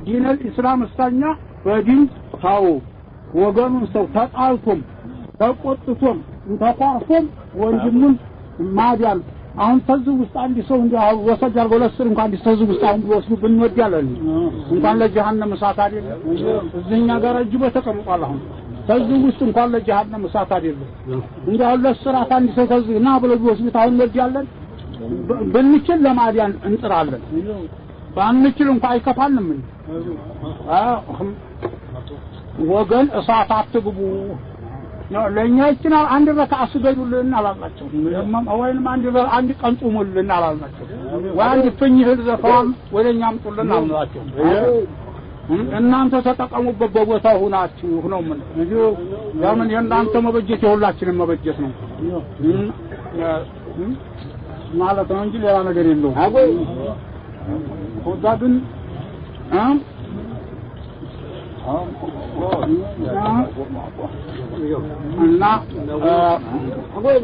ዲን الاسلام እስታኛ በዲን ታው ወገኑን ሰው ተጣልቶም ተቆጥቶም ተቋርፎም ወንድሙን ማዲያል አሁን ተዝው ውስጥ አንድ ሰው እንዲያው ወሰጃል ወለስር እንኳን አንድ ተዝው ውስጥ አንድ ወስዱ ብንወዳለን እንኳን ለጀሃነም እሳት አይደለም እዚህኛ ጋር እጅ በተቀምጧል አሁን ተዝው ውስጥ እንኳን ለጀሃነም እሳት አይደለም እንዲያው ለስራት አንድ ሰው ተዝውና ብሎ ወስዱ አሁን እንወዳለን ብንችል ለማዲያን እንጥራለን ባንችል እንኳን አይከፋንም ወገን እሳት አትግቡ ለኛ ይችላል አንድ ረካዓ ስገዱልን አላልናቸው ወይንም አንድ ቀን ጾሙልን አላልናቸው ወንድ ፍኝህ ዘፋም ወለኛም ጡልን አልናቸው እናንተ ተጠቀሙበት በቦታው ሆናችሁ ነው ምን ያምን የእናንተ መበጀት የሁላችንም መበጀት ነው ማለት ነው እንጂ ሌላ ነገር የለውም አጎይ ወዳግን እና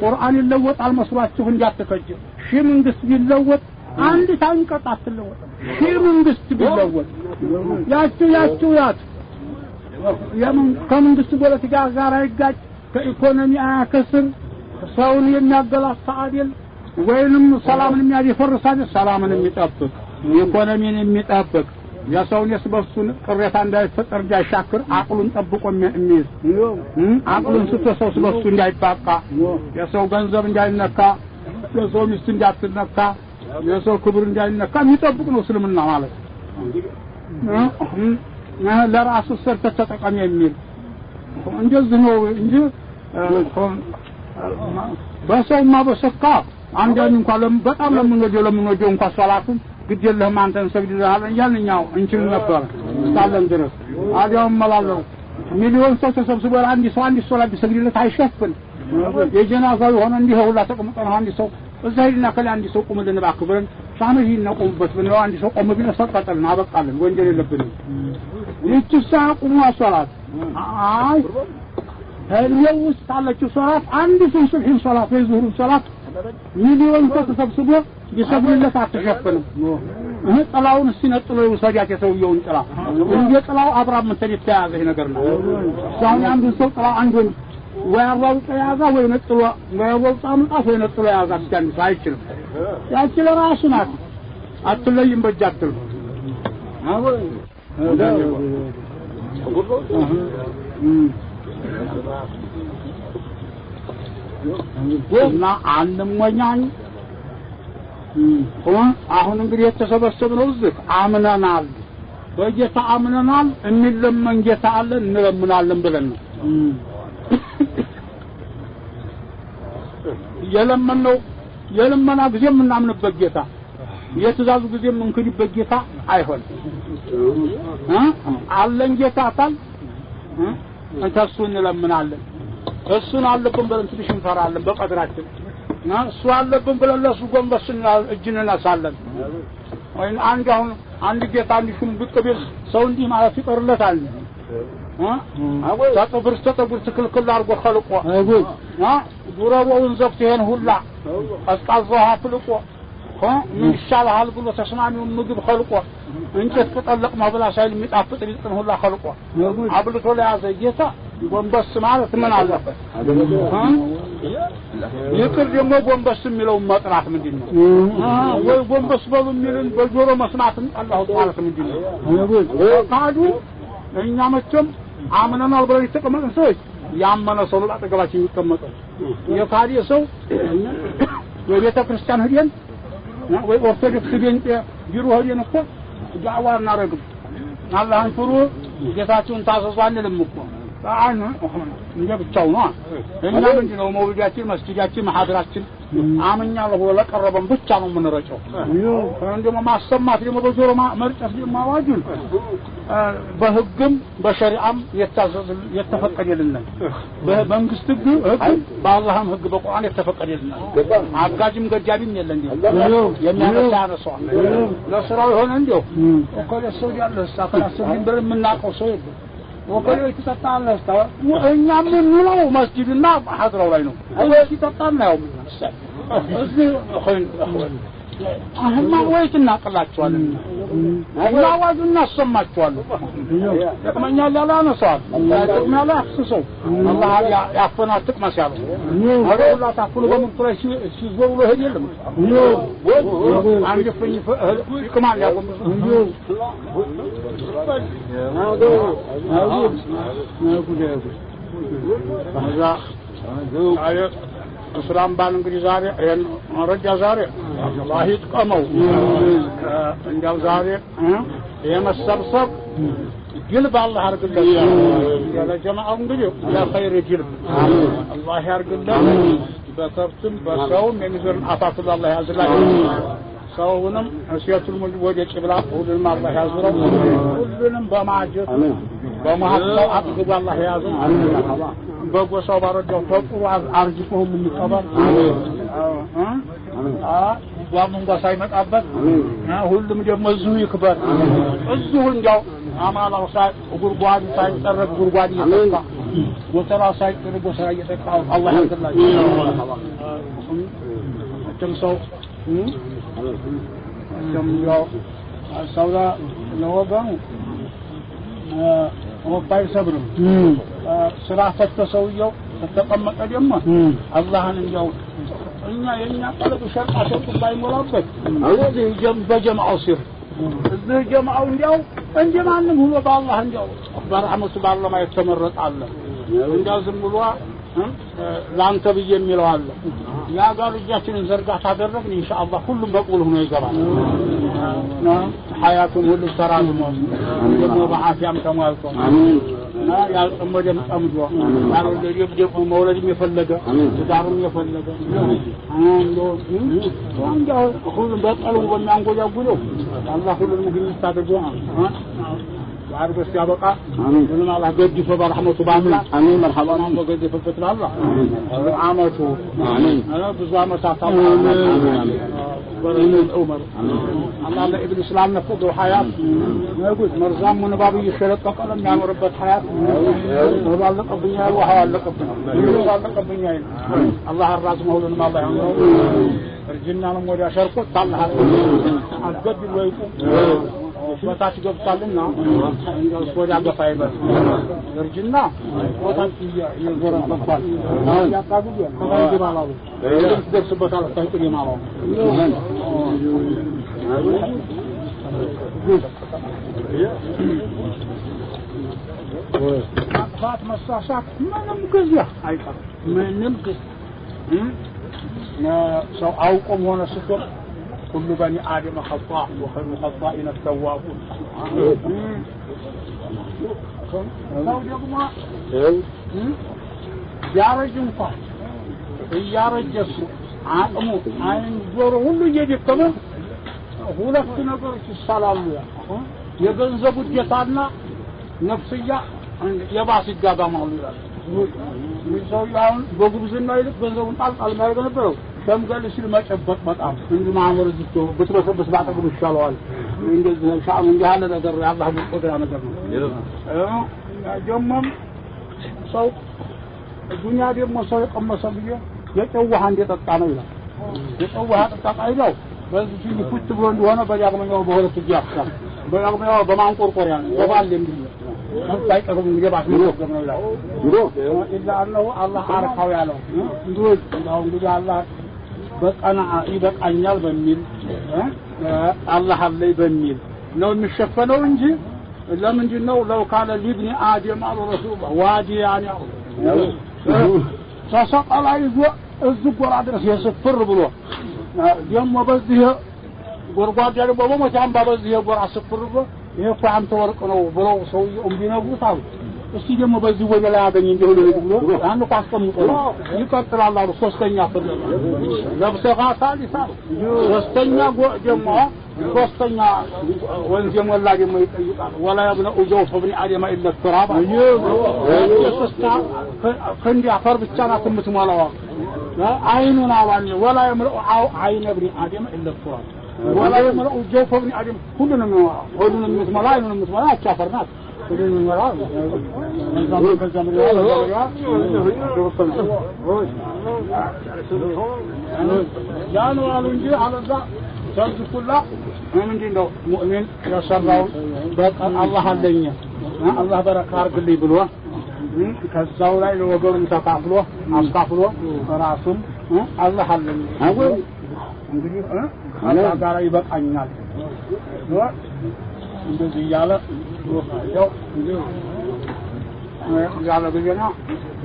ቁርአን ይለወጣል መስሏችሁ እንዲያተከጅ ሺህ መንግስት ቢለወጥ አንድ ታንቀጥ አትለወጥ ሺህ መንግስት ቢለወጥ ያቺው የምን ከመንግስት ፖለቲካ ጋር አይጋጭ ከኢኮኖሚ አያከስር ሰውን የሚያገላታ አይደል ወይንም ሰላምን የሚያደፈርስ አይደል ሰላምን የሚጠብቅ ኢኮኖሚን የሚጠብቅ ያሰውን የስበሱን ቅሬታ እንዳይፈጠር እንዳይሻክር አቅሉን ጠብቆ የሚይዝ አቅሉን ስተሰው ስለሱ እንዳይባቃ የሰው ገንዘብ እንዳይነካ የሰው ሚስት እንዳትነካ የሰው ክብር እንዳይነካ የሚጠብቅ ነው እስልምና ማለት ለራሱ ሰርተ ተጠቀም የሚል እንደዚህ ነው እንጂ በሰውማ በሰካ አንዳን እንኳን በጣም ለምንወደው እንኳን ሷላቱን ግዴለህም አንተን ሰግድልሃል እያልኛው እንችል ነበር እስካለን ድረስ አዲያውም መላለው ሚሊዮን ሰው ተሰብስቦ አንድ ሰው ሶላት ቢሰግድለት አይሸፍን የጀናዛው ሆነ እንዲህ ሁላ ተቀምጠን አንድ ሰው እዛ ሄድና ከላ አንድ ሰው ቁምልን ባክብረን ሻመህ ይነቁምበት ብለው አንድ ሰው ቆም ቢለ ሰቀጠልን አበቃለን ወንጀል የለብንም ይህች ሳቁሙ ሶላት አይ ህልው ውስጥ አለችው ሶላት አንድ ሰው ሱብሂን ሶላት ወይ ዙሁር ሶላት ሚሊዮን ሰው ተሰብስቦ ይሰግድለት አትሸፍንም ጥላውን ሲነጥሎ ይወሰዳት የሰውየውን ጥላ እንደ ጥላው አብራም ተልተያዘ ነገር ነው ሳሁን አንዱ ሰው ጥላ አንዱ ወያው ተያዛ ወይ ነጥሎ ወያው ጣምጣት ወይ ነጥሎ ያዛ ሲጋን ሳይችል ያችለ ራሱ ናት አትለይም በጃትል አዎ እና አንሞኛን አሁን እንግዲህ የተሰበሰብነው እዚህ አምነናል በጌታ አምነናል እንለመን ጌታ አለ እንለምናለን ብለን ነው የለመና ጊዜ ምናምንበት ጌታ የትዛዙ ጊዜ ምንክድበት ጌታ አይሆን አለን ጌታ ታል እንተሱን እንለምናለን እሱን አለብን ብለን ትንሽ እንፈራለን በቀድራችን እሱ አለብን ብለን ለሱ ጎንበስና እጅንና ሳለን ወይን አንድ ጌታ እንዲሹም ብትቀበል ሰው እንዲህ ማለት ይቀርለታል ተጠብር ትክልክል አርጎ ኸልቆ ዱረውን ዘፍተን ሁላ አስቃዘው አፍልቆ ምን ይሻላል ብሎ ተስማሚውን ምግብ ኸልቆ እንጨት ተጠለቅ ማብላ ሳይል የሚጣፍጥ ሊጥን ሁላ ኸልቆ አብልቶ ለያዘ ጌታ ጎንበስ ማለት ምን አለበት ይቅር ደግሞ ጎንበስ የሚለው መጥራት ምንድነው ወይ ጎንበስ በሉ የሚልን በጆሮ መስማትን አላህ ማለት ምንድነው ታዱ እኛ መቼም አምነናል ብለን የተቀመጥን ሰዎች ያመነ ሰው ለአጠገባችን ይቀመጣል የካዲ ሰው የቤተ ክርስቲያን ሄደን ወይ ኦርቶዶክስ ቤንጤ ቢሮ ሄደን እኮ ዳዕዋ እናረግም አላህን ፍሩ ጌታችሁን ታዘዙ አንልም እኮ አሁን እንጀብቻው ነው እኛ ምንድነው መውሊዳችን መስጊዳችን ማህደራችን አመኛለሁ ለቀረበን ብቻ ነው የምንረጨው እንደማ ማሰማት ደግሞ በጆሮ መርጨት ማዋጁን በህግም በሸሪዓም የተፈቀደልን በመንግስት ህግ በአላህም ህግ በቁርአን የተፈቀደልን አጋጅም ገጃቢም የለም የሚያነሳ ነው ለስራው ሆነ እንደው እኮ ለሰው ያለ ሳከናሰብን በመናቀው ሰው የለም ወከለ ይተጣጣለ ስታው እኛ ምን ነው መስጊድና ሐድራው ላይ ነው እዚህ ተጣጣና ያው እዚህ አህማ ወይት እናቀላቸዋለን አዋጁ እናሰማቸዋለን ጥቅመኛል ያለ አነሳዋል ጥቅመኛል አፍስሰው አላህ ያፈናጥቅ መስያለው አላህ ታኩሉ በመጥራሽ ሲዞሩ ለሄድ የለም አንድ ፍኝ ይከማል ያቆም እስላም ባል እንግዲህ ዛሬ ረጃ ዛሬ አላህ ይጥቀመው እንደው ዛሬ የመሰብሰብ ጅልብ አላህ አርግለት ያለ ጀማዓው እንግዲህ ለኸይር ጅልብ አላህ ያርግለት በከብትም በሰውም የሚዘርን አፋት አላህ ያዝላል ሰውንም እሲያቱል ሙል ወደ ቂብላ ሁሉንም አላህ ያዝረው ሁሉንም በማጀት በመሐላው አጥግብ አላህ ያዝረው በጎሳው ባረጃው ተቁሩ አርጅቆም የሚቀበል ዋሙን ጎሳ ይመጣበት ሁሉም ደግሞ እዚሁ ይክበር እዚሁ እንደው አማላው ሳይ ጉርጓድ ሳይጠረግ ጉርጓድ ይተካ ጎተራ ሳይጠረግ ጎተራ ይተካ አላህ ያዝላችሁ ተምሰው ያው ሰውዳ ለወጋው ወባይ ሰብሩ ስራ ተተሰውየው ተቀመጠ ደግሞ አላህን እንዲያው እኛ የኛ ቀለብ ሸርጣ ሸርጥ ባይሞላበት እዚህ በጀማዓው ሲር እዚህ ጀማዓው እንዲያው እንደማንም ሁሉ በአላህ እንዲያው በረህመቱ ባለው ማየት ተመረጣለ እንዲያው ዝም ብሎ ላንተ ብዬ የሚለው አለ ያ ጋር እጃችንን ዘርጋታ አደረግን ኢንሻአላህ ሁሉም በቁል ሆኖ ይገባል ሐያቱን ሁሉ ተራዝሞ ደግሞ በአፊያም ተሟልቶ አሜን ያልጠመደም ጠምዶ ያለው ደግሞ መውለድም የፈለገ ትዳርም የፈለገ አንጃው ሁሉም በቀሉ በሚያንጎጃጉለው አላህ ሁሉንም ግን ይታደርጎ وعربس يا بقى آمين ولما الله قد فبرحمته بعمله آمين مرحبا الله قد فبتنا الله عامته آمين أنا بزوامة ساعة آمين ورحمة الأمر الله ابن الإسلام نفضه حياة ما يقول مرزام من بابي يشرط قلم يعني ربة حياة هو علق الدنيا وهو علق الدنيا الله الراس مولى ما الله يعمله الجنة مولى شرقه طلع القد ويكون ወታች ገብታልና እንግዲህ ወዳ ገፋይበት ወርጅና ወታች የዞረ በቃል ያቃዱ ከማይ ባላው ደስበታል ታይቁ የማላው ማጥፋት መሳሳት ምንም ጊዜ አይቀር ምንም ጊዜ ሰው አውቆም ሆነ ስቶር كل بني آدم خطاء وخير الخطائين التوابون لو جمع يا رجل فاح يا رجل عقمو عين زوره ሁሉ እየደከመ ሁለት ነገሮች ይሳላሉ የገንዘቡ ጌታና ነፍስያ የባስ ይጋጋማሉ ይላል ምንሰውያውን በጉብዝና ይልቅ ገንዘቡን ጣልቃል ማድረግ ነበረው ሸምገል ሲል መጨበጥ በጣም እንጂ ማመር ዝቶ በትበሰበስ ባጠገብ ይሻለዋል እንደዚህ ሻም እንዲህ ያለ ነገር ያላህ ቁጥራ ነገር ነው ጀመም ሰው ዱንያ ደግሞ ሰው የቀመሰ ቢየ የጨዋሃ እንደጠጣ ነው ይላል የጨዋሃ ጠጣ አይደው በዚህ ሲፉት ብሎ እንደሆነ በያግመኛው በሁለት እጅ ያፍሳል በያግመኛው በማንቆርቆሪያ በባል እንደዚህ ሳይቀርም ይገባል ነው ይላል ድሮ ኢላ አላሁ አላህ አርካው ያለው እንግዲህ አላህ በቀና ይበቃኛል በሚል አላህ አለይ በሚል ነው የሚሸፈነው እንጂ ለምንድን ነው ለው ካለ ሊብኒ አደም አለ ረሱላህ ዋዲ ያኒ ተሰቀላ ይዞ እዝጎራ ድረስ የስፍር ብሎ ደግሞ በዚህ ጎርጓዳ ደግሞ በመቻም በዚህ ጎራ ስፍር ብሎ ይሄ እኮ አንተ ወርቅ ነው ብሎ ሰውዬው ቢነግሩታል እስቲ ደግሞ በዚህ ወደ ላይ አገኝ እንደሆነ ብሎ አንዱ ካስቀምጦ ይቀጥላል አሉ ሶስተኛ ፍር ለብሰኻ ታሊሳ ሶስተኛ ደግሞ ሶስተኛ ወንዝ የሞላ ደግሞ ይጠይቃል ወላ يبنى ጆፍ ابن ادم الا التراب የሶስታ ከንዲ አፈር ብቻ ናት የምትሞላው አይኑን አዋኝ ወላ يملأ عين ابن ادم الا التراب ولا يملأ ጆፍ ابن ادم ሁሉንም የምትሞላ አይኑን የምትሞላ አቻፈርናት كلنا نراه نظام كلام جانوا على الجي على ذا ተዝኩላ ምንድነው ሙእሚን ያሰራው በቃ አላህ አለኝ አላህ በረካ አርግልኝ ብሎ ከዛው ላይ ለወገሩም ተካፍሎ አስካፍሎ ራሱም አላህ አለኝ አሁን እንግዲህ አላህ ጋር ይበቃኛል እንደዚህ ያለ ያው ያለ በጀና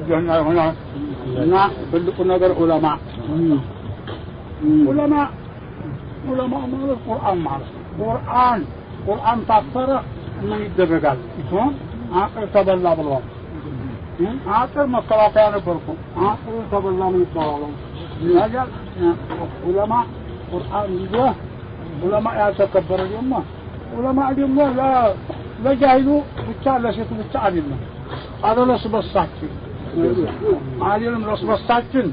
ጀና ሆነ እና ትልቁ ነገር ዑለማ ማለት ቁርአን ታፈረ ምን ይደረጋል ይሁን አቅል ተበላ ብለዋል አቅል መከላከያ ነበርኩ አቅል ተበላ ምን ይባላል ያጃል ዑለማ ቁርአን ይዞ ዑለማ ያተከበረ ደግሞ ዑለማ ደግሞ ለጃሂሉ ብቻ ለሸቱ ብቻ አይደለም አደረስ በሳችን አይደለም ለስበሳችን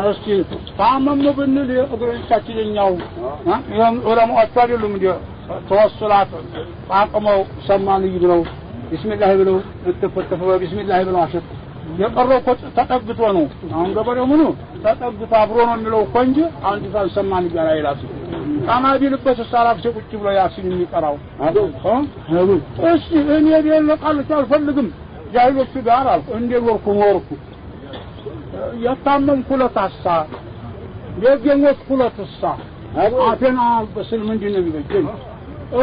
እስኪ ታመሙ ብንል እግሮቻችንኛው ያን ዑለማዎች አይደሉም እንዴ ተወስላት አቅመው ሰማን ይብለው ቢስሚላህ ብለው ተፈተፈው ቢስሚላህ ብለው አሸጥ የቀረው ተጠግቶ ነው አሁን ገበሬው ምኑ ተጠግቶ አብሮ ነው የሚለው እኮ እንጂ አንድ ሰው ሰማን ይጋራ ይላል ታማዲልበት ሰላፍ ቁጭ ብሎ ያሲን የሚቀራው አይደል እሺ እኔ የለቃል አልፈልግም ጃሂሎቹ ጋር አልኩ እንደ ወርኩ ያታመም ኩለታሳ የገኞት ኩለታሳ አፈና በስል ምንድነው የሚበጀኝ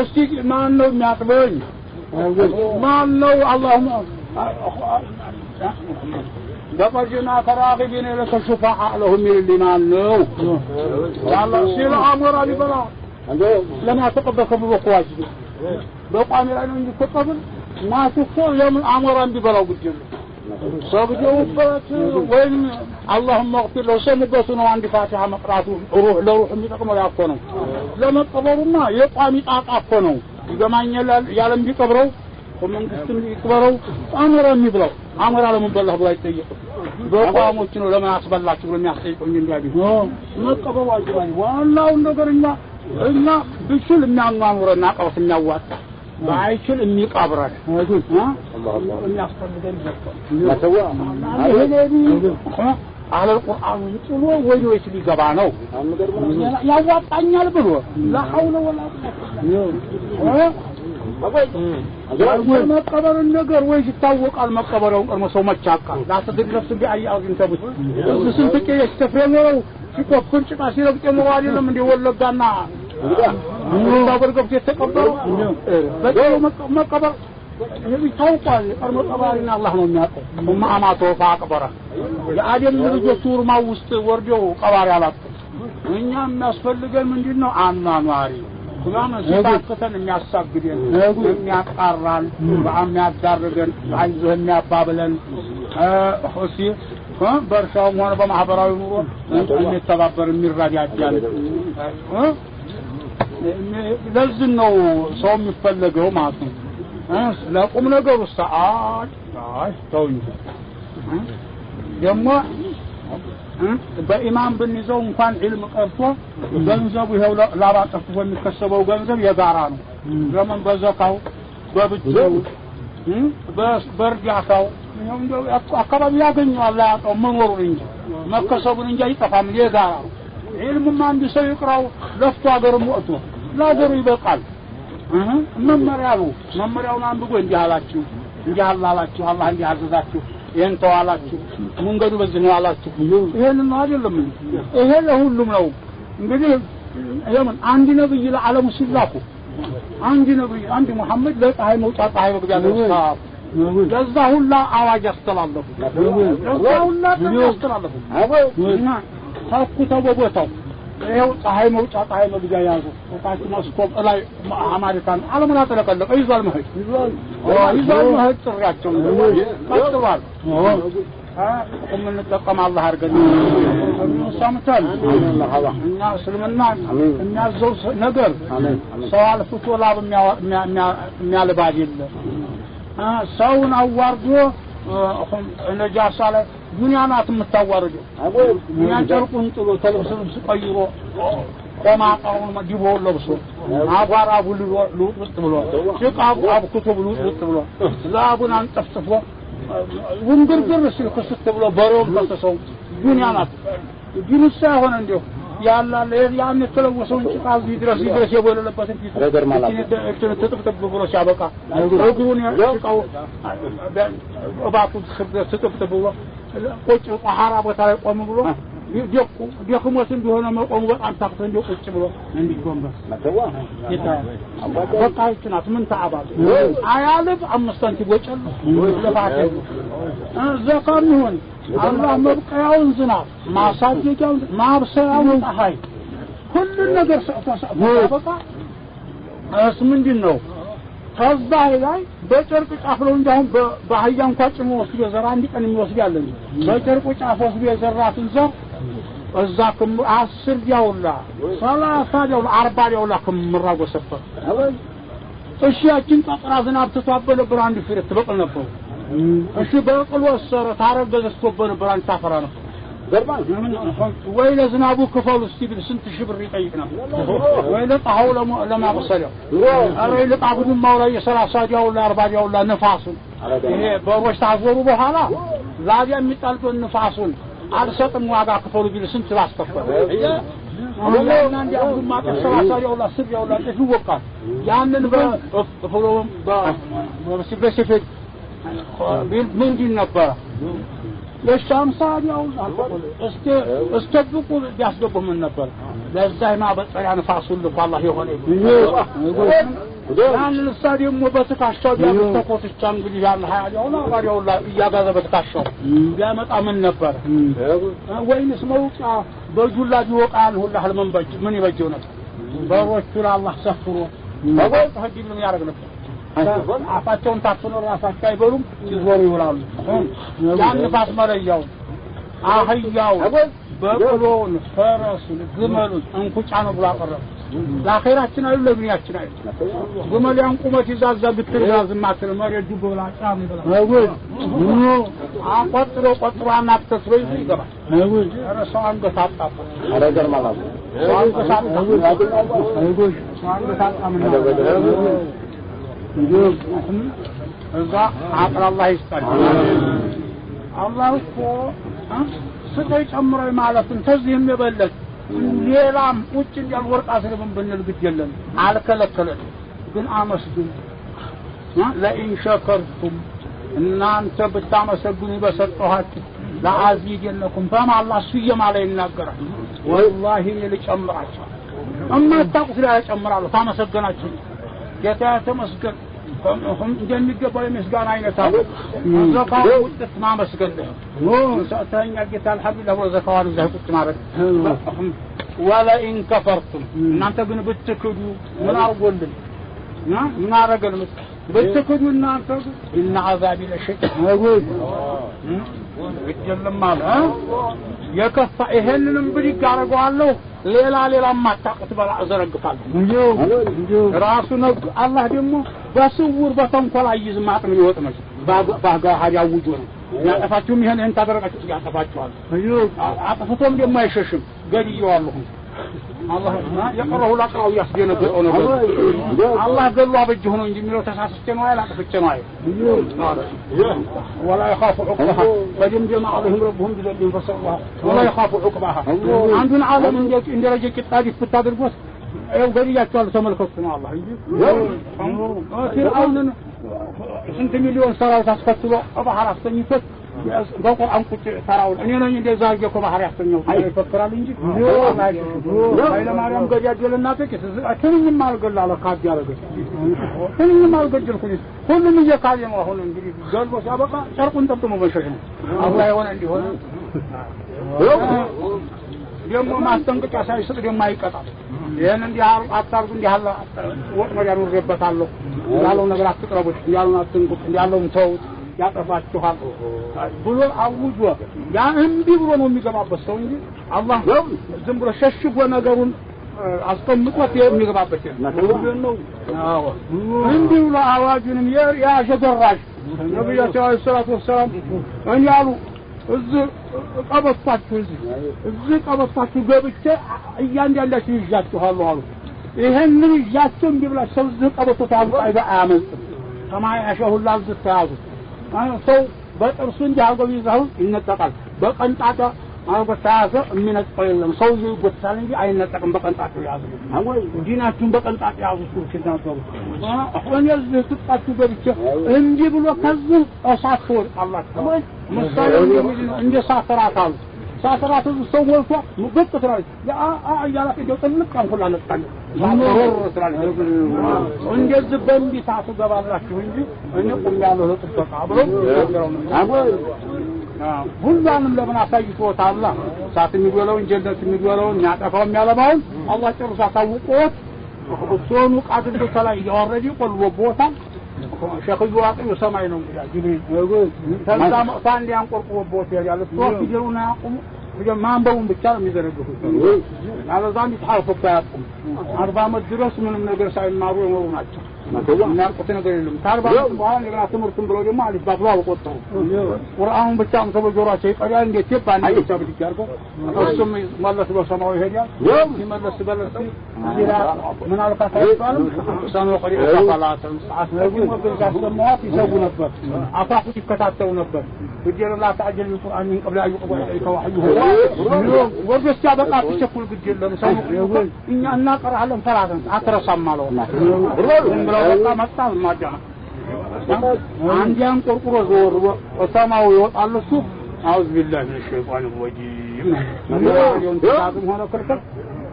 እስቲ ማን ነው የሚያጥበኝ ማን ነው አላህም دقجنا كراغبين لك الشفاعة لهم من الإيمان نو والله سيلا أمر علي بلا لما تقبلك بقواجه بقوا أمر علي من تقبل ما تقول يوم الأمر عندي بلا قد صابجوا بلات وين اللهم اغفر له سمقصنا عندي فاتحة مقراته روح لروح ميتكم ولا يقفنوا لما تقبلوا يبقى ميتاق أقفنوا إذا ما يعلم بيقبروا ومنقسم يكبروا أمر የሚብለው አመራ ለምንበላህ ብላ ይጠየቅ በቋሞች ነው ለምን አስበላችሁ ብሎ የሚያስጠይቁኝ እንዲያቢ መቀበው አጅባኝ ዋናው ነገርኛ እና ብችል የሚያኗኑረና ቀውስ የሚያዋጣ ባይችል የሚቀብራል አይደል አላህ የሚያስፈልገን ይዘው على القرآن يقول ويش لي جبانه يا وطنيال بلو لا حول ولا قوة ما قبر النجار ويش تاوق على مقبره المسوم الشاقة لا تدري نفسك بأي أرض تبص بسنتك يستفرن ولو شوف كل شيء كثير بتموالي لما دي ولا جانا قبر قبر يستقبل بدو مقبر هذي توقع المقبرين الله من يأتي هم أماتوا فاقبره የአደም ልጆች ሱርማ ውስጥ ወርደው ቀባሪ አላጡ እኛም ያስፈልገን ምንድነው አናኗሪ ሁላም ሲታከተን የሚያሳግደን የሚያቃራን በአሚያዳርገን አይዞህ የሚያባብለን ሆሲ በርሻው ሆነ በማህበራዊ ኑሮ የሚተባበር የሚራዳዳል ለዚህ ነው ሰው የሚፈልገው ማለት ነው ለቁም ነገሩ ሰዓት ተውኝ ደግሞ በኢማም ብንይዘው እንኳን ዒልም ቀርቶ ገንዘቡ ይሄው ላባጠፉ የሚከሰበው ገንዘብ የጋራ ነው ለምን በዘካው በብድሩ በርጃታው እንደው አካባቢ ያገኘዋል ያጣው መኖሩን እንጂ መከሰቡን እንጂ አይጠፋም የጋራ ነው ዒልምም አንድ ሰው ይቅራው ለፍቶ አገሩም ወጥቶ ለአገሩ ይበቃል መመሪያውን አንብቦ እንዲህ አላችሁ እንዲህ አላላችሁ አላህ እንዲህ አዘዛችሁ ይሄን ተዋላችሁ መንገዱ በዚህ ነው አላችሁ ይሄን ነው አይደለም ይሄ ለሁሉም ነው እንግዲህ የምን አንድ ነብይ ለዓለሙ ሲላኩ አንድ ነብይ አንድ መሐመድ ለፀሐይ መውጣት ፀሐይ መግቢያ ነው ለዛ ሁላ አዋጅ አስተላለፉ ለዛ ሁላ አስተላለፉ እና ታኩተው በቦታው ይሄው ፀሐይ መውጫ ፀሐይ መግቢያ ያዙ ወጣች መስኮብ ላይ አማሪካን ዓለምን አጠለቀለቀ ይዟል መሄድ ጥሪያቸው ቀጥሏል ምን ተጠቀም አላህ አርገን ሰምተን እኛ እስልምና የሚያዘው ነገር ሰው አልፍቶ ላብ የሚያልባድ የለም ሰውን አዋርዶ ነጃሳ ላይ ዱንያ ናት የምታዋርደው ዱንያ ጨርቁን ጥሎ ተለብሰን ሲቀይሮ ቆማጣውን መዲቦ ለብሶ አጓራ ብሎ ውስጥ ብሎ ሲቃቡ አብኩቶ ብሎ ውስጥ ብሎ ላቡን አንጠፍጥፎ ወንድርድር ሲል ከስተ ብሎ በሮም ተሰው ዱንያ ናት ዲንሳ ሆነ እንደው ያላለ ያን ተለወሰውን ጭቃዝ ድረስ የቦለለበትን ፊት እችን ተጥብጥብ ብሎ ሲያበቃ እግሩን ጭቃው እባቱ ተጥብጥብ ብሎ ቁጭ ጣሃራ ቦታ ላይ ቆም ብሎ ዲክሞት እንደሆነ መቆሙ በጣም ታክቶ እንደው ቁጭ ብሎ እንዲጎንበስ በቃ ይችናት ምን ተአባል አያልፍ አምስታንቲ ወጨል ለፋቴ ዘካም ይሁን አላህ መብቀያውን ዝናብ ማሳጀጃውን ማብሰያውን ፀሐይ ሁሉ ነገር በቃ ምንድነው ከዛ ላይ በጨርቅ ጫፍ ነው እንዴም በአህያ እንኳን ጭሞ ወስዶ የዘራ አንድ ቀን የሚወስድ ያለን በጨርቁ ጫፍ ወስዶ የዘራትን ዘር እዛኩም 10 ያውላ 30 ያውላ 40 ያውላ ከምራጎ ሰፈር እሺ ያችን ቀጥራ ዝናብ ተቷበ ነበር አንድ ፍሬ ተበቀል ነበር እሺ በቀል ወሰረ ታረገዘ ተቷበ ነበር አንድ ታፈራ ነው ዘርባን ወይ ለዝናቡ ከፈሉ እስቲ ስንት ሺህ ብር ይጠይቅ ነበር ወይ ለጣው ለማብሰለው አረ ለጣቡን ማውላ የ30 ያውላ 40 ያውላ ነፋሱ ይሄ በሮች ታዞሩ በኋላ ዛዲያ የሚጣልበት ነፋሱን አልሰጥም ዋጋ ከፈሉ ቢል ስንት ላስከፈለ አሁን አንድ ያው ማቀሰራ ያውላ ስብ ያውላ ይወቃል ያንን በፈሎ በሲበሲፊክ ምንድን ነበር ለሻምሳ ያው እስከብቁ ያስገቡ ምን ነበር ለዛይ ማበጠሪያ ነፋሱን ለአላህ የሆነ ያን ለሳዲም ወበተካሻው ያስተቆጥቻ እንግዲህ ያለ ያውላ ባሪያውላ ያጋዘ በተካሻው ያመጣ ምን ነበር ወይንስ መውጫ በጁላ ቢወቃል ሁሉ ህልመንበጅ ምን ይበጀው ነበር በሮቹ ለአላህ ሰፍሮ በወጥ ህዲም ምን ያደርግ ነበር አፋቸውን ታፍኖ ራሳቸው አይበሉም ይዞሩ ይውላሉ ያን ንፋስ መለያው አህያው በቆሎን ፈረሱን ግመሉን እንቁጫ ነው ብሎ አቀረበ ለአኺራችን አይደል ለዱንያችን አይደል ግመል ያንቁመት ይዛዛ ብትያዝ ማተል መሬት ዱብላ ጫም ይበላል ቆጥሮ አናጥተው ይገባል ረሳው አንገት አጣጣ አረገር ማለት ነው አንገት አጣጣ እዛ አጥራ አላህ ይስጣል አላህ እኮ ስጠይ ጨምሮ ማለትን ተዚህም የበለጥ ሌላም ቁጭ እንዲያል ወርቃ ስለምን ብንል ግድ የለም አልከለከለም ግን አመስግኑ ለኢን ሸከርቱም እናንተ ብታመሰግኑ በሰጠኋችሁ ለአዚደነኩም በማላህ ስየማ ላይ ይናገራል ወላሂ ልጨምራችሁ እማ ታቁት ላይ ጨምራለሁ ታመሰግናችሁ ጌታ ተመስገን هم እንደሚገባው የመስጋና አይነት አለ ዘካው ውጥት ማመስገን ነው ሰዓታኛ ጌታ አልሐምዱሊላህ ወዘካዋን ዘህቁት ማለት ولا ان كفرتم እናንተ ግን ብትክዱ ምን አርጎልን ምን አረገን ብትክዱ እናንተ ان عذابي لشديد አይጎድ ይጀለም ማለት የከፋ ይሄንንም ብሪግ አረጋለሁ ሌላ ማጣቀት በላ አዘረግፋለሁ ራሱ ነው አላህ ደግሞ በስውር በተንኮል አይዝም አጥም ይወጥ ነው ባጋ ሀዲያ ውጆ ነው ያጠፋችሁም ይሄን ታደረጋችሁ ያጠፋችኋል አጥፍቶም ደግሞ አይሸሽም ገድየዋለሁ አላህ የቀረው ላቀው ያስደነገጠው ነው አላህ ገሉ አበጅሁ ነው እንጂ የሚለው ተሳስቼ ነው አላጥፍቼ ነው ولا يخاف عقبها فجمع عليهم ربهم بذنبهم فسواها ولا يخاف عقبها عندنا عالم እንደ ረጀቅ ታዲፍ ብታደርጉት አይው ገድያቸዋል ተመልከቱ ነው አላህ እንጂ ፍርዓውን ስንት ሚሊዮን ሰራዊት አስከትሎ ባህር አስተኝቶት በቁርአን ቁጭ ሰራውን እኔ ነኝ እንደዛ አርገው ባህር ያስተኛው አይፈክራል እንጂ አይለ ማርያም ገዳጀልና ተከተ አትንኝም አልገላለ ካድ ያረገ ትንኝም አልገደልኩኝ ሁሉም እየካለ ነው አሁን እንግዲህ ገልቦ ሲያበቃ ጨርቁን ጠጥሞ መሸሽ ነው አላህ የሆነ እንዲሆነ ደግሞ ማስጠንቀቂያ ሳይሰጥ ደግሞ አይቀጣም ይሄን እንዲህ አጣርጉ እንዲህ አለ ወጥመድ ያኖርበታለሁ ያለው ነገር አትቅረቡት ያለው አትንቁት ያለው ተው ያጠፋችኋል ብሎ አውጆ ያ እንቢ ብሎ ነው የሚገባበት ሰው እንጂ አላህ ዝም ብሎ ሸሽጎ ነገሩን አስቀምጦት የሚገባበት ነው አዎ እንቢ ብሎ አዋጁንም ያ ሸደራሽ ነብያቸው ሰለላሁ ዐለይሂ ወሰለም እንያሉ እዚህ ቀበጣችሁ ገብቼ እያንዳንዳችሁ ይዣችኋለሁ አሉ ይሄንን ይዣችሁ እንዲብላችሁ እዚህ ቀበጣችሁ አያመልጥም ሰማይ አሸሁላ ዝታያዙ ሰው በጥርሱ እንዲያገው ይዛው ይነጠቃል በቀንጣጣ በታዘ የሚነጥፈው የለም ሰውዬው ይጎትታል እንጂ አይነጠቅም በቀንጣት ያዙ አወይ ዲናችሁን በቀንጣት ያዙ ሲናገሩ አሁን የዚህ ትጣችሁ ገብቼ እንዲህ ብሎ ከዚህ እሳት ወጣላችሁ ምሳሌ እንደ ሳተራታል ሳተራቱ ሰው ወልቶ ሙገጥ ትራይ ያያላ ከደው ጥልቅ አንኩላ ነጣኝ ማሮር ትራይ እንደዚህ በእንዲህ ሳቱ ገባላችሁ እንጂ እኔ ቁም ያለው ለጥበቃ ብሎ አወይ ሁሉንም ለምን አሳይቶታል ሳት የሚጎለው እንጀነት የሚጎለው ያጠፋው የሚያለባው አላህ ጨርሶ አሳውቆት እሱኑ ቃድዶ ተላይ ያወረዲ ቆልቦ ቦታ ሸክዩ አጥዩ ሰማይ ነው እንግዲህ ጅብሪል ተዛም ታንዲ አንቆርቆ ቦታ ያለ ሶፍ ይጀሩና ያቁሙ ማንበቡን ብቻ ነው የሚዘረግፉት አለዛም ይታፈቁ ያቁሙ 40 ዓመት ድረስ ምንም ነገር ሳይማሩ የኖሩ ናቸው እናርቁት ነገር የለም ታርባ በኋላ ነገር ትምህርቱን ብለው ደግሞ አሊፍ ባግባ ወቆጠሩ ቁርአኑን ብቻ ተበጆራቸው ይቀራል እንዴት ይባል ነው ተብሎ ይያርገው እሱም መለስ በሰማው ይሄዳል ይመለስ በለስ ሌላ ምን አልካታ ይባላል ሰማው ቀሪው ተፋላት ሰዓት ነው ወገዛ ሰማዋት ይሰቡ ነበር አፋፉ ይከታተሉ ነበር ግዴላ ታጅል ቁርአን قبل أن يقبل وحيه ወደስ ያበቃ ተቸኩል ግዴለም ሰማው እኛ እናቀራለን ፈራተን አትረሳም ማለት ነው በቃ መጣው ማጃ አንዲያን ቆርቆሮ ዞር ወሰማው ይወጣል እሱ አውዝ ቢላህ من الشيطان الرجيم ينتظم هنا كركر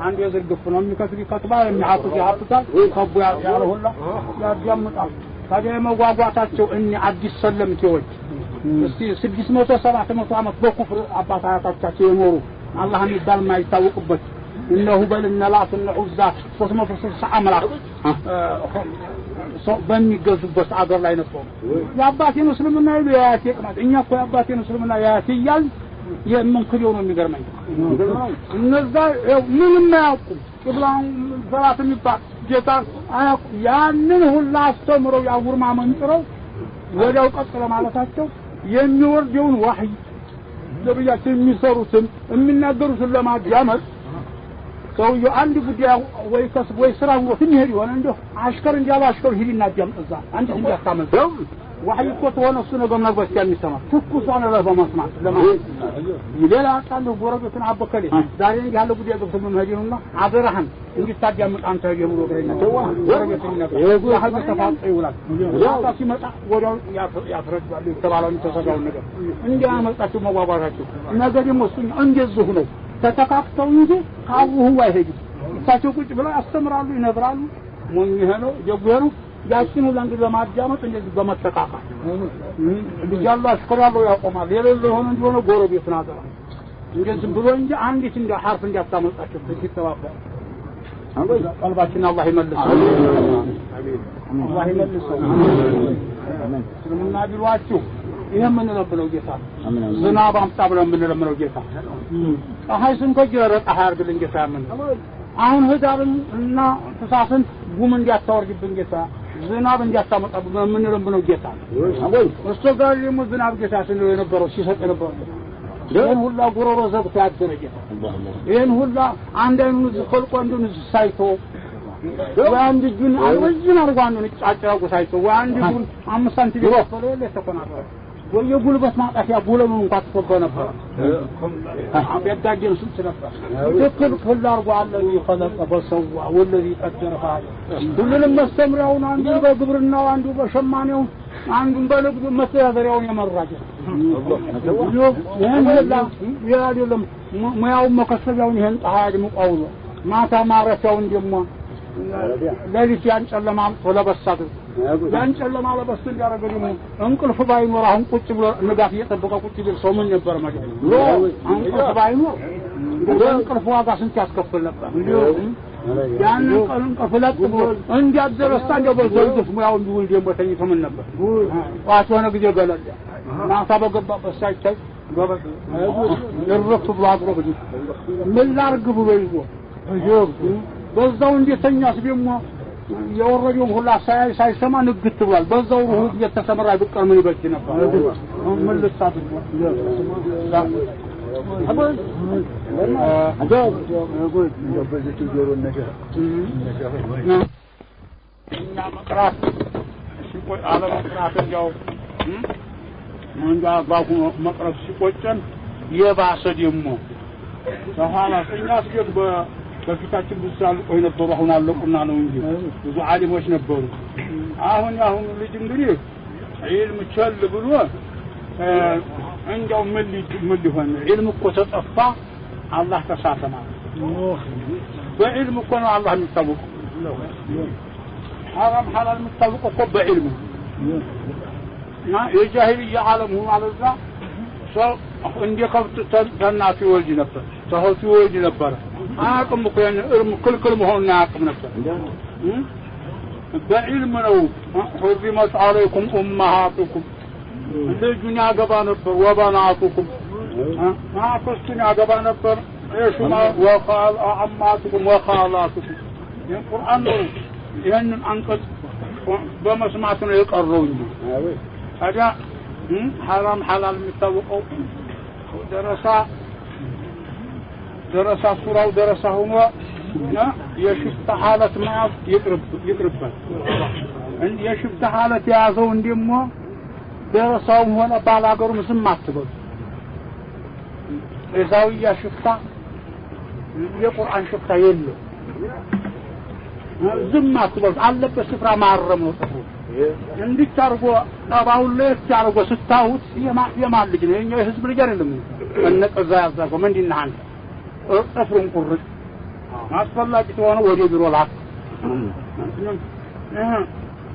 አንድ የዝርግፍ ነው የሚከትብ ይከትባ የሚያጥፍ ያጥታል ከቡ ያለው ሁላ ያዳምጣል ታዲያ መጓጓታቸው እኒ አዲስ ሰለምቴዎች እስቲ 600 700 ዓመት በኩፍር አባታታቸው የኖሩ አላህ የሚባል ማይታወቅበት إنه بل إن لاس العزة 360 عملاق بني جذب بس عقر لا ينصون يا أباتي مسلمنا ياتي إني أقول أباتي مسلمنا ياتي يال ممكن يوم يقرمين النزار من ما يقول قبلهم ثلاثة ميتا جتار ياننه الله استمروا يعبر مع منطروا ولو قتل على ساتو ينور وحي نبياتي ميسروتن من نقدروا سلما جامل ሰውዬው አንድ ጉዳይ ወይ ከስብ ወይ ስራ ወጥኝ ሄድ ይሆን እንዴ አሽከር እንዲያው አሽከር ሂድና ጃምጣ አንድ እንዲያታመል ወሐይ እኮ ተሆነ እሱ ነገር ነግበስ የሚሰማ ትኩስ ሆነ ለማስማት ለማለት ይሌላ አጣሉ ጎረቤቱን አበከለ ዛሬ ያለ ጉዳይ ገብቶ መሄድውና አብርሃም እንዲታጃምጥ አንተ የምሮ ገረኛ ጎረቤቱን ነበር ወሐይ ተፋጠ ይውላል ያታ ሲመጣ ወዲያው ያፍረዳሉ የተባለው ተሰጋው ነገር እንዲያመጣቸው መጓጓታቸው ነገር ደግሞ እሱ እንደዚህ ነው ተተካክተው እንጂ ካውሁ አይሄዱ እሳቸው ቁጭ ብለው ያስተምራሉ ይነግራሉ ሞኝ ይሄነው ጀጉሩ ያቺኑ ለንግ ለማዳመጥ እንደዚህ በመተካካት ልጅ አሽከራለው ያቆማል የሌለው ሆነ እንደሆነ ጎረቤት ናገራ እንደዚህ ብሎ እንጂ አንዲት እንደ ሐርፍ እንዲያታመጣቸው ትተባበረ አንጎይ ቀልባችን አላህ ይመልሰው አሜን አላህ ይመልሰው አሜን ስለምና ቢሏችሁ ይሄ ምን ለብለው ጌታ ዝናብ አምጣ ብለን ምን ለምነው ጌታ ፀሐይ ስንከጀረ ፀሐይ አርግልን ጌታ ምን አሁን ህዳርን እና ተሳስን ጉም እንዲያታወርድብን ጌታ ዝናብ እንዲያታመጣ ምን ለምነው ጌታ አወይ እሱ ጋር ደግሞ ዝናብ ጌታ ስንለው የነበረው ሲሰጥ የነበረው ይሄን ሁላ ጉሮሮ ዘግቶ ያደረ ጌታ ይሄን ሁላ አንድ አይኑ ዝፈልቆ እንደን ሳይቶ ወንድ ጁን አልወጅን አርጓን ጫጫው ሳይቶ ወንድ ጁን 5 ሳንቲም ይወፈለ ለተቆናረ ወየጉልበት ማጣፊያ ጉለሙ እንኳን ተቆበ ነበር አብያዳጀን ስንት ነበር ትክክል ሁላርጓ አለ ይፈለቀ በሰው ወለዚ ቀደረፋ ሁሉንም መስተምሪያውን አንዱ በግብርናው አንዱ በሸማኔው አንዱን በንግዱ መስተዳደሪያውን የመራጀ ያለም ሙያው መከሰቢያውን ይሄን ጣሃድ ሙቃው ማታ ማረፊያውን ደግሞ ለሊት ያንጨለማ ወለበሳት ያንጨለማ ለበስ እንዲያረገ ደግሞ እንቅልፍ ባይኖር አሁን ቁጭ ብሎ ንጋት እየጠበቀ ቁጭ ቢል ሰው ምን ነበር ማለት ነው እንቅልፍ ባይኖር እንቅልፍ ዋጋ ስንት ያስከፍል ነበር ያን እንቅልፍ ለጥ ብሎ እንዲያደረስታ እንደው በዘልፍ ሙያው እንዲውል ደግሞ ተኝቶ ምን ነበር ዋት ሆነ ጊዜ ገለለ ማታ በገባበት ሳይታይ ጎበዝ ለሩፍ ብሎ አድሮ ምን ላርግ ብሎ ይዞ በዛው እንደተኛስ ደግሞ የወረደው ሁላ ሳይሰማ ንግት ብሏል በዛው ሩህ እየተሰመራ ቢቀር ምን ይበጅ ነበር ምን ልሳት አጃብ ጎይ በዚህ ጆሮ ነገር እና መቅራት ሲቆይ አለ መቅራት እንደው መንጋ ባሁ መቅራት ሲቆጨን የባሰ ደግሞ በኋላ እኛስ ግን በፊታችን ብዙ ሳሉ ቆይ ነበሩ አሁን አለቁና ነው እንጂ ብዙ ዓሊሞች ነበሩ አሁን ልጅ እንግዲህ ዒልም ቸል ብሎ እንደው ምን ሊሆን ዒልም እኮ ተጠፋ አላህ ተሳተና በዒልም እኮ ነው አላህ የሚታወቀው حرام حلال የሚታወቀው እኮ በዒልም እና የጃሂልያ ዓለም ሆኖ አለዛ ሰው እንደ ከብት ተናፊ ወልጅ ነበር ተሆፊ ወልጅ ነበር አቅም እኮ እርም ክልክል መሆኑን አቅም ነበር በዒልም ነው حرمت عليكم امهاتكم ልጁን ያገባ ነበር ወበናቱኩም ማፈስቱን ያገባ ነበር እሹማ ወቃል አማቱኩም ወኻላቱኩም የቁርአን ነው ይሄንን አንቀጽ በመስማት ነው የቀረው እንጂ ታዲያ حرام حلال የሚታወቀው ደረሳ ሱራው ደረሳ ሆኖ የሽፍታ ሐለት ማያዝ ይቅርባል የሽፍታ ሐለት ያዘው እንደሞ ደረሳውም ሆነ ባላገሩም ዝም አትበሉ እዛውያ ሽፍታ የቁርአን ሽፍታ የለው ዝም አትበሉ አለበት ስፍራ ማረም ነው ጥሩ እንዲታርጎ አባውን ለስ ያርጎ ስታውት የማን ልጅ ነው የኛው ህዝብ ልጅ አይደለም እነቀዛ ያዛው ምንድነው አንተ ጥፍሩን ቁርጥ አስፈላጊ ተሆነ ወደ ቢሮ ላክ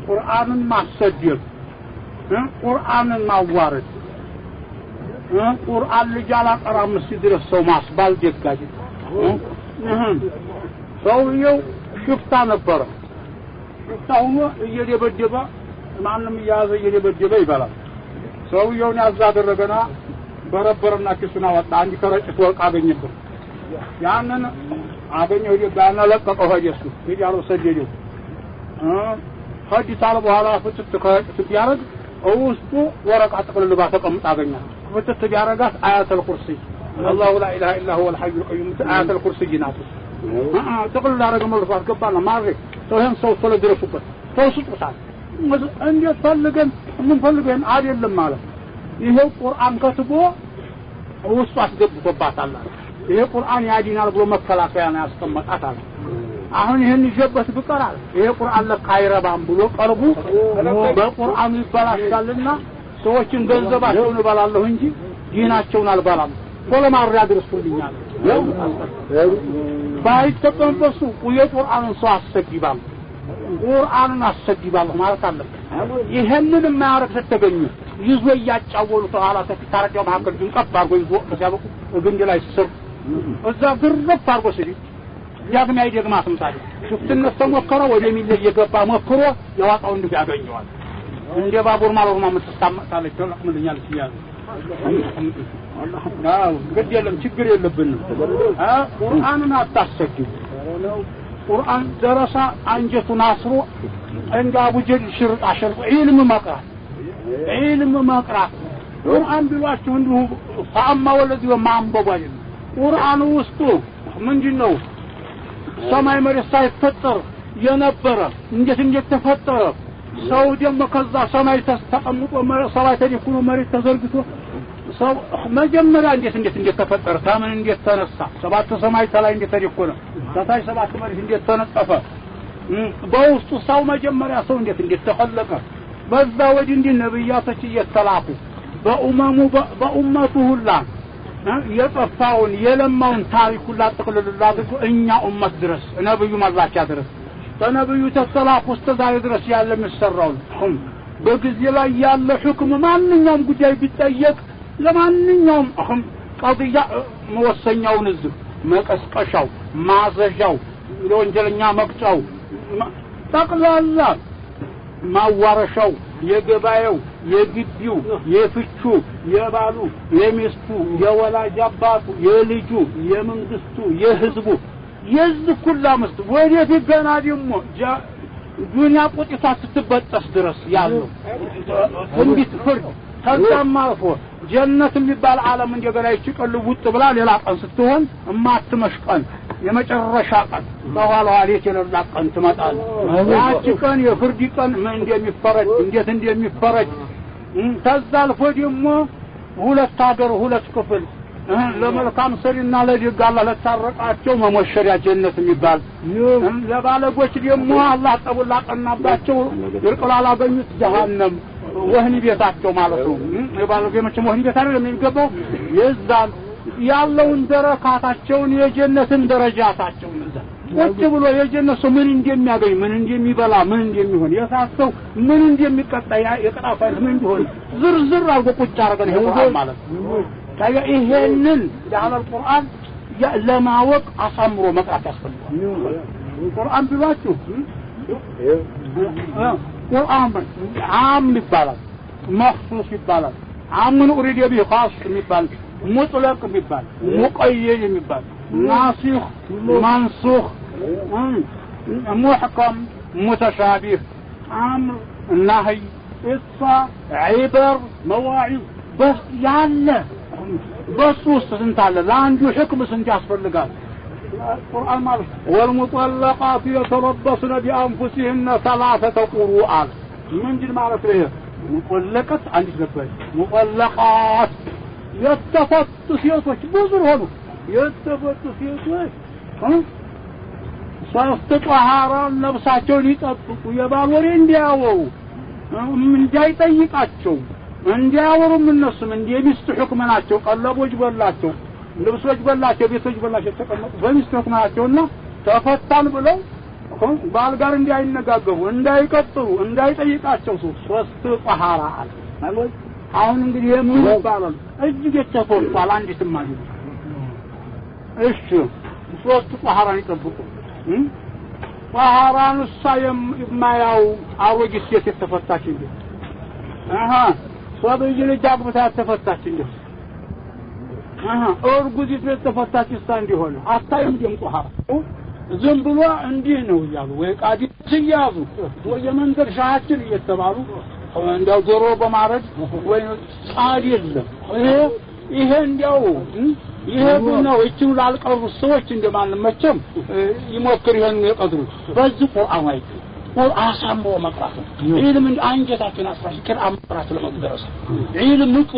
ቁርአንን ማሰደብ ቁርአንን ማዋረድ ቁርአን ልጅ አላቀራም ሲድረስ ሰው ማስባል ደጋጅ ሰውየው ሽፍታ ነበር ሽፍታውም እየደበደበ ማንንም ያዘ እየደበደበ ይባላል ሰውየውን ያዛደረገና በረበረና ኪሱና ወጣ አንድ ከረጭት ወርቅ አገኘበት ያንን አገኘው ይባና ለቀቀው ሆጀሱ ይያሩ ሰደደው ሀዲታል በኋላ ፍትት ከረጭት ያረግ ውስጡ ወረቀ ተቀልልባ ተቀምጣ አገኛ ፍትት ያረጋት አያተል ኩርሲ الله لا اله الا هو الحي القيوم آية الكرسي ናት ተቀልል አረገ መልሶ አስገባና ማረክ ሰውም ሰው ስለደረሱበት ተውስጡታል እንዴት ፈልገን ምን ፈልገን አይደለም ማለት ይሄው ቁርአን ከትቦ ውስጡ አስገብቶባታል ይሄ ቁርአን ያዲናል ብሎ መከላከያ ነው ያስቀመጣታል አሁን ይሄን ይጀበት ብቀራል ይሄ ቁርአን ለካይረባም ብሎ ቀርቡ በቁርአን ይባላልና ሰዎችን ገንዘባቸውን ይባላለሁ እንጂ ዲናቸውን አልባላም ወለማር ያድርሱልኛል ባይተቀምበሱ የቁርአንን ሰው አሰግባል ቁርአንን አሰግባል ማለት አለበት ይሄንን ማያረክ ተገኙ ይዞ ያጫወሉ ተኋላ ተታረቀው ማከል ድንቀፍ አርጎ ይዞ ተሳበቁ ግንድ ላይ ስር እዛ ግርፍ አርጎ ሲል ያግም አይደግማ አስምታል ሽፍትነት ተሞከረ ወደ ሚል የገባ ሞክሮ ያዋጣው እንዴ ያገኘዋል እንደ ባቡር ማለሩማ ምትስታመጣለች ተለቅምልኛል ሲያል አላህ ግድ የለም ችግር የለብንም ቁርአንን አታሰግዱ ቁርአን ደረሳ አንጀቱን አስሮ እንደ አቡጀል ሽርጥ አሸርጥ ዒልም መቅራት ቁርአን ቢሏችሁ እንዲሁ ፈአማ ወለዚ ወማንበብ አይደለም ቁርአን ውስጡ ምንድነው ሰማይ መሬት ሳይፈጠር የነበረ እንዴት ተፈጠረ ሰው ደግሞ ከዛ ሰማይ ተስተቀምጦ ሰማይ ተደፍኖ መሬት ተዘርግቶ ሰው መጀመሪያ እንዴት ተፈጠረ ታምን እንዴት ተነሳ ሰባት ሰማይ ተላይ እንዴት ተደኮነ ታታይ ሰባት መሬት እንዴት ተነጠፈ በውስጡ ሰው መጀመሪያ ሰው እንዴት ተخلቀ በዛ ወዲህ እንዴ ነብያቶች እየተላኩ በኡመቱ ሁላ የጠፋውን የለማውን ታሪክ ሁላ ተቀለለላችሁ እኛ ኡመት ድረስ ነብዩ ማላቻ ድረስ ተነብዩ ተሰላፉ እስከዛሬ ድረስ ያለ መስራው በጊዜ ላይ ያለ ሁክም ማንኛውም ጉዳይ ቢጠየቅ ለማንኛውም ቀضያ መወሰኛውን እዚህ መቀስቀሻው ማዘዣው ለወንጀለኛ መቅጫው ጠቅላላ ማዋረሻው የገባየው የግቢው የፍቹ የባሉ የሚስቱ የወላጅ አባቱ የልጁ የመንግስቱ የህዝቡ የዚህ ሁሉ አምስት ወዴት ገና ደግሞ ዱንያ ቁጥታ ስትበጠስ ድረስ ያለው እንዴት ፍርድ ከዛም አልፎ ጀነት የሚባል ዓለም እንደገና ይችቀል ውጥ ብላ ሌላ ቀን ስትሆን ማትመሽቀን የመጨረሻ ቀን በኋላው አለች የሌላ ቀን ትመጣል ያቺ ቀን የፍርድ ቀን ምን እንደሚፈረድ እንዴት እንደሚፈረድ ተዛልፎ ደግሞ ሁለት ሀገር ሁለት ክፍል ለመልካም ሰሪና ለደግ አላህ ለታረቃቸው መሞሸሪያ ጀነት የሚባል ለባለጎች ደግሞ አላህ ጠቡላ ቀናባቸው ይርቀላል አገኙት ጀሃነም ወህኒ ቤታቸው ማለት ነው የባለጎች ወህኒ ቤት አይደለም የሚገባው የዛን ያለውን ደረካታቸውን የጀነትን ደረጃታቸውን እዛ ቁጭ ብሎ የጀነት ሰው ምን እንደሚያገኝ ምን እንደሚበላ ምን እንደሚሆን የሳሰው ምን እንደሚቀጣ የቅጣት አይነት ምን እንደሆነ ዝርዝር አድርጎ ቁጭ አደረገን ይሄ ማለት ታዲያ ይሄንን ዳለ ቁርአን ለማወቅ አሳምሮ መቅራት ያስፈልጋል ቁርአን ቢሏችሁ ቁርአን ዓም ይባላል መخصوص ይባላል ዓምን ኡሪድ ቢሂ ኻስ ይባላል ሙጥለቅ ይባላል ሙቀየድ ይባላል ናሲኽ መንሱኽ محكم متشابه امر نهي قصه عبر مواعظ بس ياله بس وستنتعل لاندو حكم سنت يسفلقال القرآن مالك والمطلقات يتربصن بأنفسهن 3 قروءات من جل معرفة ايه مطلقات عندك نفسي مطلقات يتفت سيوتوش بوزر هنو يتفت سيوتوش ሷስተጧሃራን ነብሳቸውን ይጠብቁ የባል ወሬ እንዲያወሩ እንዳይጠይቃቸው እንዲያወሩም እነሱም እንደሚስት ሁክም ናቸው ቀለቦች በላቸው ልብሶች በላቸው ቤቶች በላቸው ተቀመጡ በሚስት ሁክም ናቸውና ተፈታን ብለው ባል ጋር እንዳይነጋገሩ እንዳይቀጥሩ እንዳይጠይቃቸው ሶስት ጧሃራ ማለት አሁን እንግዲህ ምን ይባላል እጅግ የተፈቷል አንዲትም ማለት እሺ ሶስት ጧሃራን ይጠብቁ ጧሃራን የማያው አሮጊት ሴት የተፈታች እንዴ ሶብይ ልጅ አግብታ ተፈታች እንዴ እርጉዝ የተፈታች እንዲሆነ አታይም ደም ጧሃራ ዝም ብሎ እንዲህ ነው ይላሉ ወይ ቃዲ ሲያዙ ወይ መንገድ ሻሃችን እየተባሉ እንደው ዶሮ በማረድ ወይ ጻድ የለም ይሄ እንዲያው ይሄ ነው እቺው ላልቀሩ ሰዎች እንደማንመቸም ይሞክር ይሆን የቀድሩ በዚህ ቁርአን ላይ አሳምሮ መቅራት ኢልም አንጀታችን አስራሽ ከራም ቅራት ለመድረስ ኢልም ንቁ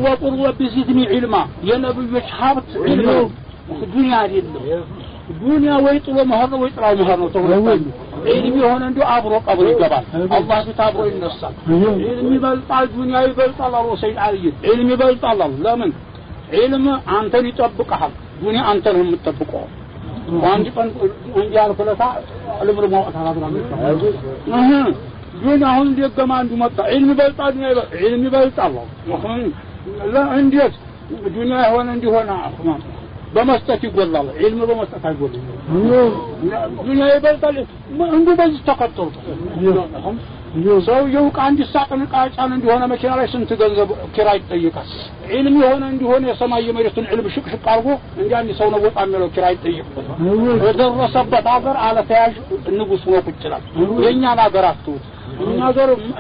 ወቁር ወብዚድኒ ዒልማ የነብዮች ሀብት ኢልም ዱንያ አይደለም ዱንያ ወይ ጥሎ መህር ወይ ጥራው መህር ነው ተወለደ ኢልም የሆነ እንደ አብሮ ቀብር ይገባል አላህ ተታብሮ ይነሳል ኢልም ይበልጣል ዱንያ ይበልጣል አላህ ሰይድ አልይ ኢልም ይበልጣል ለምን علم أنتن يطبقها دنيا أنتن هم يطبقوها وعندي قن انجار فلسا علم الموت هذا دنيا هم دي كمان دمت علم بيت دنيا علم بيت الله لا عندي دنيا هون عندي هون أخوان بمستك يقول الله علم بمستك يقول دنيا بيت ما عنده بس تقطر ሰው ይውቅ አንድ ሳጥን ቃጫን እንዲሆነ መኪና ላይ ስንት ገንዘብ ኪራይ ይጠይቃል ዒልም የሆነ እንዲሆነ የሰማይ የመሬቱን ዒልም ሽቅሽቅ አርጎ እንዲያን ሰው ነው ወጣ የሚለው ኪራይ ይጠይቃል ወደረሰበት ሀገር አለ ተያዥ ንጉስ ነው ቁጭላል የኛ ሀገር አትውት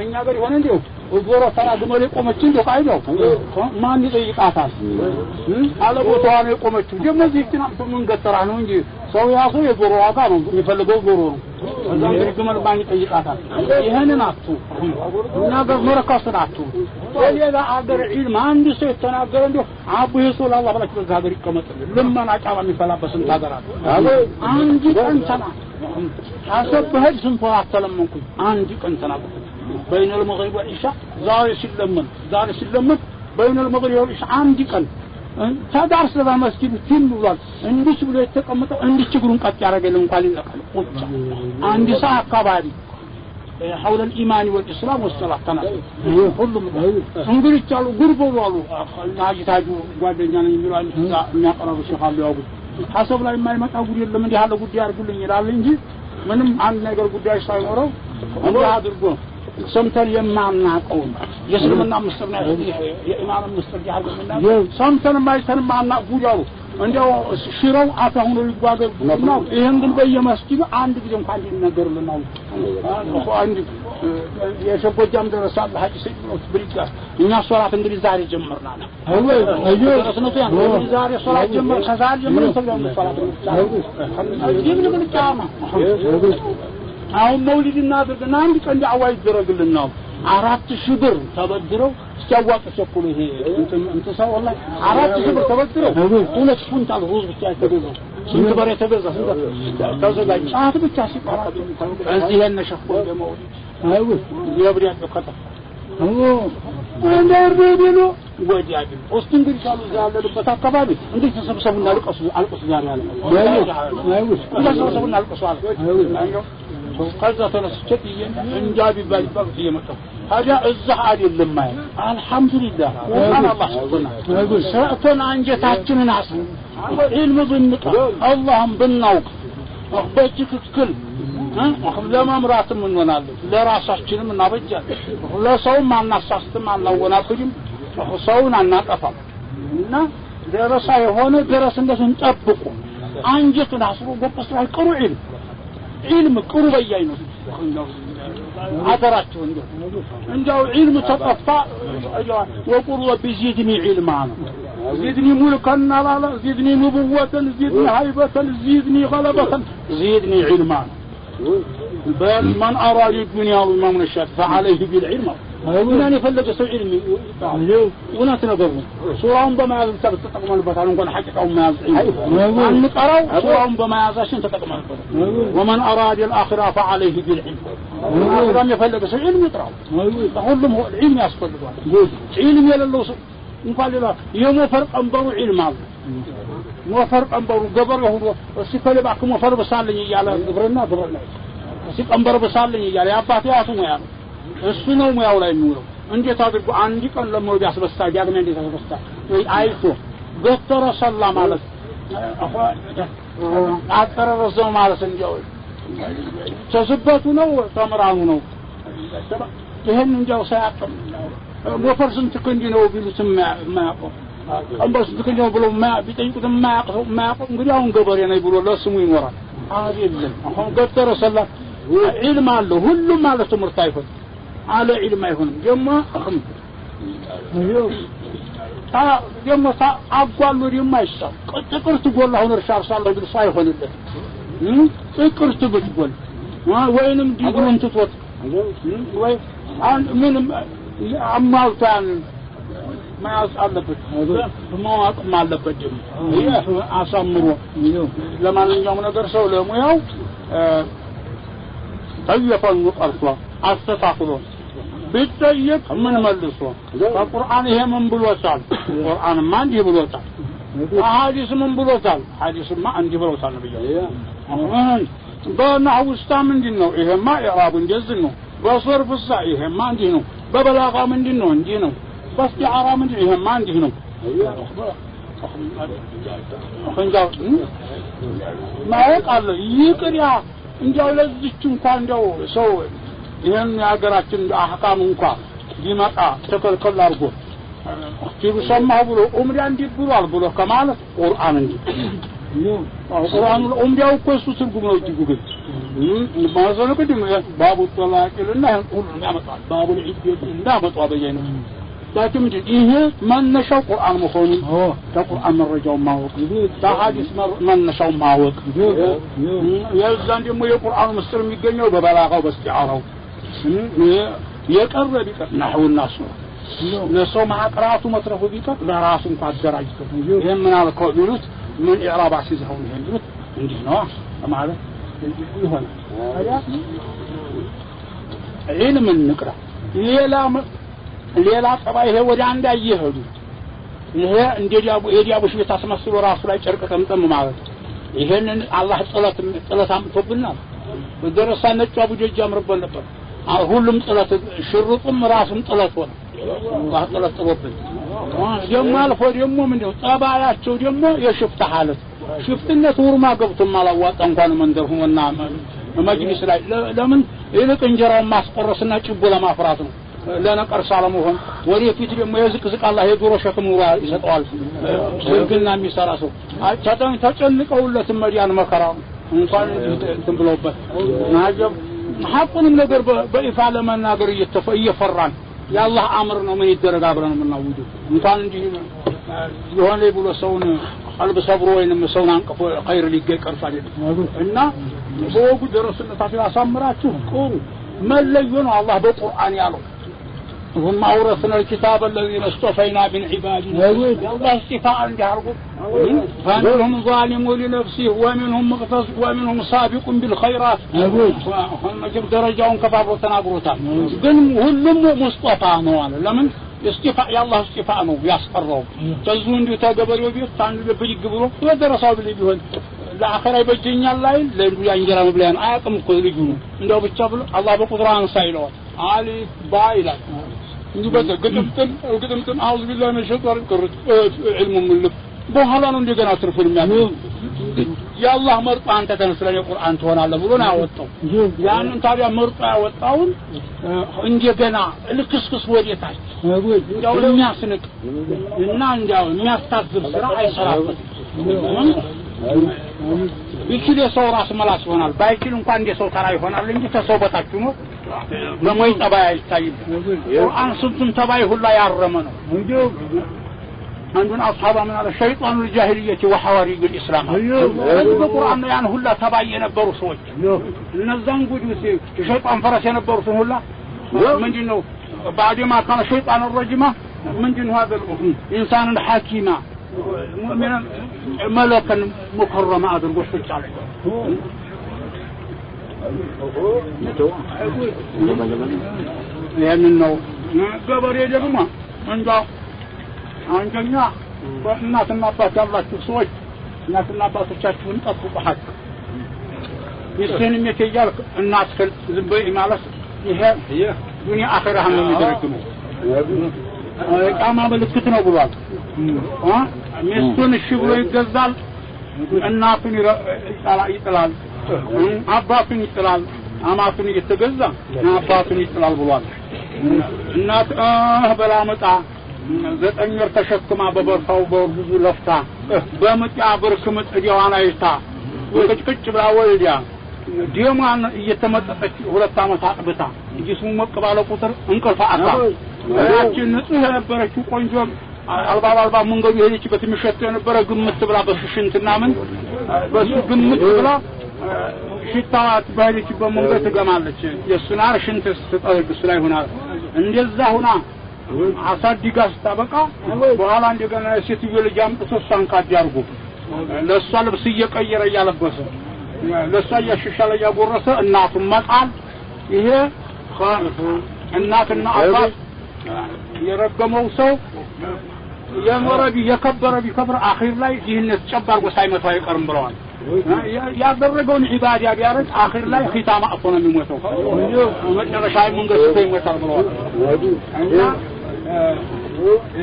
እኛ ሀገር ይሆነ እንዲው ወጎራ ፈራ ግመል ቆመች እንደ ቃይደው ማን ይጠይቃታል አለ ቦታው ነው ቆመችው ደግሞ እዚህና ምን ገተራ ነው እንጂ ሰው ያሱ የዶሮ ዋጋ ነው የሚፈልገው ዶሮ ነው እዛም ግመል ማን ይጠይቃታል ይሄንን አቱ ነገር መረካስ ናቱ ወሌላ አገር ዒልም አንድ ሰው ተናገረ እንዴ አቡ የሶላ አላህ ባላችሁ ሀገር ይቀመጥ ለማን አጫባ የሚፈላበት ስንት ሀገር አለ አንድ ቀን ተና አሰበህ ስንት አተለመንኩ አንድ ቀን ተናገረ بين المغرب والعشاء زار سلمت بين المغرب والعشاء عندي قال تدارس لبا مسجد تيم ብሏል እንዲች ብሎ የተቀመጠው እንዲች ግሩን ቀጥ ያረጋልን እንኳን ይለቃል ቁጭ አንድ ሰዓት አካባቢ حول الايمان والاسلام والصلاه ተናገረ ሁሉም እንግዲህ ቻሉ ጉርቦ አሉ ናጅታጁ ጓደኛ ነኝ የሚለው የሚያቀርቡ ሸኻሉ ያው ሐሰብ ላይ የማይመጣ ጉድ የለም እንዲህ ያለ ጉዳይ አድርጉልኝ ይላል እንጂ ምንም አንድ ነገር ጉዳይ ሳይኖረው እንዲህ አድርጎ ሰምተን የማናቀው የእስልምና ምስጥር ነው የኢማም ምስጥር ያርገውና ሰምተን ማይተን ማናቁጃው እንደው ሽረው አታሁን ይጓገር ነው ይሄን ግን በየመስጊዱ አንድ ጊዜ እንኳን እንዲነገርልን ነው አንድ የሸጎጃም ደረሳ ሐጂ ሰይድ ነው ብሪጋስ እኛ ሶላት እንግዲህ ዛሬ ጀመርናል አይዮ ረስነቱ ያን ዛሬ ሶላት ጀመር ከዛሬ ጀምረን ሰላም ሶላት ይብን ግን ጫማ አሁን መውሊድ እናድርግና አንድ ቀን ዳዕዋ ይደረግልን ነው 4000 ብር ተበድረው እስኪያዋጡ ቸኩሉ ይሄ እንትን ሰው والله 4000 ብር ተበድረው 2 ኩንታል ሩዝ ብቻ ተገዛው ስንት በሬ ተገዛ ተዘጋጅ ሰዓት ብቻ ሲቀራጡ እዚህ የነ ሸኮ ደግሞ አይው ይብሪያ ተከታ እንደርበሉ ወዲያድ ውስጥ እንግዲህ ካሉ ያለበት አካባቢ እንዴት ተሰብሰቡና አልቀሱ ዛሬ አለ አይው ተሰብሰቡና አልቀሱ አለ አይው ከዛ ተነስቼ እንጃቢ ባልባል እየመጣሁ هذا الزهاد للماء الحمد لله وسبحان الله سبحانه سأتون አንጀታችንን አስ علم بالنق اللهم بالنوق ወበጅክ ክል ለማምራት ምን ሆናለሁ ለራሳችንም እናበጃለን ለሰውም አናሳስትም አናወናብድም ሰውን አናጠፋም እና ደረሳ የሆነ ደረስ እንደተንጠብቁ አንጀቱን አስሮ ጎበስ ላይ ቅሩ علم ቅሩ በያይ ነው عذرته عنده علم تطفى وقل وبزيدني علما زيدني ملكا لا زيدني نبوة زيدني هيبة زيدني غلبة زيدني علما بل من أراد الدنيا وما من الشر فعليه بالعلم يعني فلق سوء علمي وناس نظرهم صورهم بما يزم تتقم البطل ونقول حقق أو ما يزم عنك أروا صورهم بما يزاشن تتقم البطل ومن أراد الآخرة فعليه بالعلم رام يفلق سوء علم يطرعوا فقولهم هو العلم يسفل علم يلالله نقال له يوم فرق أنبروا علم الله مو فرق أنبروا قبر يهود السفل بعكم وفرق بسالني على قبرنا سيف أنبر بسالني على أباتي أسمه يعني እሱ ነው ሙያው ላይ የሚውለው እንዴት አድርጎ አንድ ቀን ለሞት ያስበስታ ዳግም እንዴት ያስበስታ አይቶ ዶክተር ሰላ ማለት አጠረረዘው ማለት እንዲያው ተስበቱ ነው ተመራኑ ነው ይሄን እንዲያው ሳያቀም ሞፈር ስንት ክንዲ ነው ቢሉትም ማያውቀው አንበስ ትክክል ነው ብሎ ቢጠይቁት ማያውቀው እንግዲህ አሁን ገበሬ ነኝ ብሎ ለስሙ ይኖራል አይደለም አሁን ዶክተር ሰላ علم አለው ሁሉም ማለት ትምህርት አይሆን على علم አይሆንም ደግሞ ደግሞ አጓሉ የማይሳው ጥቅርት ጎል አሁን እርሻ አርሳለሁ ቢል ሳይሆንለት ጥቅርት ብትጎል ወይንም ዲግሩን ትቶት ወይ ምንም አማውታን ማያስ አለበት ማዋቅ ማለበት ደግሞ አሳምሮ ለማንኛውም ነገር ሰው ለሙያው طيفن وقرصوا استغفروا بيطيق من ملسوا القران هي من بلوتال القران ما عندي بلوتال حديث من بلوتال حديث ما عندي بلوتال نبي بنحو استا ምንድነው ይሄማ ኢራብ እንደዚህ ነው በሰርፍ ሳ ይሄማ እንዲህ ነው በበላጋ ምንድነው እንዲህ ነው በስቲዓራ ምንድነው ይሄማ እንዲህ ነው አሁንጃው ማወቅ ይቅሪያ እንዲያው ለዚች እንኳን እንዲያው ሰው ይሄን ያገራችን አህካም እንኳን ቢመጣ ተከልከል አድርጎ ሲሉ ሰማሁ ብሎ ኡምሪያ እንዲብሏል ብሎ ከማለት ቁርአን እንጂ ቁርአን ኡምሪያው እኮ እሱ ትርጉም ነው ይጉግል ማዘነ ቅድም ባቡ ጠላቂልና ሁሉ ያመጣል ባቡ ልዒድ እንዳመጣው በየነ لكن ይሄ መነሻው ቁርአን መሆኑ ከቁርአን መረጃው ማወቅ ታሐዲስ መነሻው ማወቅ የዛን ደግሞ የቁርአን ምስጢር የሚገኘው በበላጋው በስቲዓራው የቀረ ቢቀር ነህውና ሱራ ለሰው ማቅራቱ መትረፉ ቢቀር ለራሱ እንኳን አደራጅቶ ይሄን ምን አልከው ቢሉት ምን ኢዕራብ አሲዘው ነው እንዴ እንዲህ ነው ማለት ይሆናል علم ንቅራ ሌላ ጸባይ ይሄ ወደ አንድ አይሄዱ ይሄ እንደዲያቡ የዲያቡሽ ቤት አስመስሎ ራሱ ላይ ጨርቅ ተምጠም ማለት ይሄንን አላህ ጸሎት አምጥቶብናል በደረሳ ነጭ አቡጀጅ አምርበን ነበር ሁሉም ጸሎት ሽሩጥም ራሱም ጸሎት ሆነ አላህ ጸሎት ጥሎብን ጀማል ፎዲሞ ምንድነው ጸባያቸው ደግሞ የሽፍታ ሐለት ሽፍትነት ወርማ ገብቶም አላዋጣ እንኳን መንደር ሆነና መጅሊስ ላይ ለምን ይልቅ እንጀራውን ማስቆረስና ጭቦ ለማፍራት ነው ለነቀርሳ ለመሆን ወደፊት ደግሞ የዝቅዝቅ አላህ የዶሮ ሸክም ይሰጣዋል ስልክና የሚሰራ ሰው ተጨንቀውለት መዲያን መከራ እንኳን እንትን ብለውበት ናጀብ ሐቁንም ነገር በይፋ ለመናገር እየፈራን ያላህ አምር ነው ምን ይደረጋ ብለን ምናውጁ እንኳን እንጂ የሆነ ብሎ ሰውን ቀልብ ሰብሮ ወይንም ሰውን አንቀፎ ኸይር ሊገኝ ቀርፋ አይደለም እና በወጉ ደረስነታቸው ያሳምራችሁ ቁሩ መለዩ ነው አላህ በቁርአን ያለው ثم أورثنا الكتاب الذين اصطفينا من عبادنا الله استفاء يعرفوا فمنهم ظالم لنفسه ومنهم مقتصد ومنهم سابق بالخيرات هم جب درجاهم كفاروا تنابروتان ግን ሁሉም ሙስጠፋ ነው አለ ለምን استفاء يا الله استفاء ነው ያስቀረው ተዙ እንዲሁ ተገበሬው ቤት ታንዱ ልብጅግ ብሎ ወደረሳው ቢሆን ለአኺራ ይበጀኛል ላይ ለንዱ ያንጀራ መብላያን አያቅም እኮ ልጁ እንደው ብቻ ብሎ አላህ በቁርአን ሳይለው አሊፍ ባይላ እንጂ በግጥምጥም አውዝ ቢላህ من الشيطان علم ملف በኋላ ነው እንደገና ትርፉን የሚያገኝ ያአላህ መርጦ አንተ ተነስለ የቁርአን ትሆናለህ ብሎ ነው ያወጣው ያንን ታዲያ መርጦ ያወጣውን እንደገና ልክስክስ ወዴታች ያው የሚያስንቅ እና እንደው የሚያስታዝብ ስራ አይሰራበት ቢችል የሰው ራስ መላስ ይሆናል ባይችል እንኳን እንደሰው ተራ ይሆናል እንጂ ተሰው በታች ነው ለሞይ ጠባይ አይታይም ቁርአን ስንቱን ተባይ ሁላ ያረመ ነው عندنا أصحاب من على الشيطان الجاهلية وحواري الإسلام القرآن يعني هلا تبعي ينبروا صوت النزان قدوسي الشيطان فرس ينبروا صوت هلا من جنه بعد ما كان الشيطان الرجمة من جنه هذا إنسان حكيما مؤمنا ملكا مكرما هذا القش في الشارع لأنه قبر يجمع عنده አንጀኛ በእናትና አባት ያላችሁ ሰዎች እናትና አባቶቻችሁን ጠብቁ ይስንም የትያል እናት ዝምበይ ማለት ይሄ ዱንያ አኺራ ነው የሚደረግመው ቃማ መልክት ነው ብሏል ሚስቱን እሺ ብሎ ይገዛል እናቱን ይጥላል አባቱን ይጥላል አማቱን እየተገዛ አባቱን ይጥላል ብሏል እናት በላመጣ ዘጠኝ ወር ተሸክማ በበርታው በብዙ ለፍታ በመጣ ብርክምት ዲዋና ይታ ወቅጭቅጭ ብላ ወልዲያ ዲማን እየተመጠጠች 2 አመት አጥብታ ጅስሙ መቀባለ ቁጥር እንቅልፍ አጣ ያችን ንጹህ የነበረችው ቆንጆ አልባባ መንገዱ ሄደችበት ምሽት የነበረ ግምት ብላ በሽንትና ምን በሱ ግምት ብላ ሽታዋት ባለችበት መንገድ ትገማለች የሱናር ሽንት ስትጠርግ ላይ ሆና እንደዛ ሆና አሳዲጋ ስታበቃ በኋላ እንደገና ሴትዮ ልጅ አምጥቶ እሷን ካዲያርጉ ለሷ ልብስ እየቀየረ ያለበሰ ለሷ ያሽሻለ ያጎረሰ እናቱን መጣል ይሄ እናትና አባት የረገመው ሰው የመረቢ የከበረ ቢከብር አኺር ላይ ይህነት ጨባርጎ ሳይመታው አይቀርም ብለዋል ያደረገውን ኢባዳ ቢያረግ አኺር ላይ ኺታማ አፎነ የሚሞተው መጨረሻ መንገድ ይሞታል ብለዋል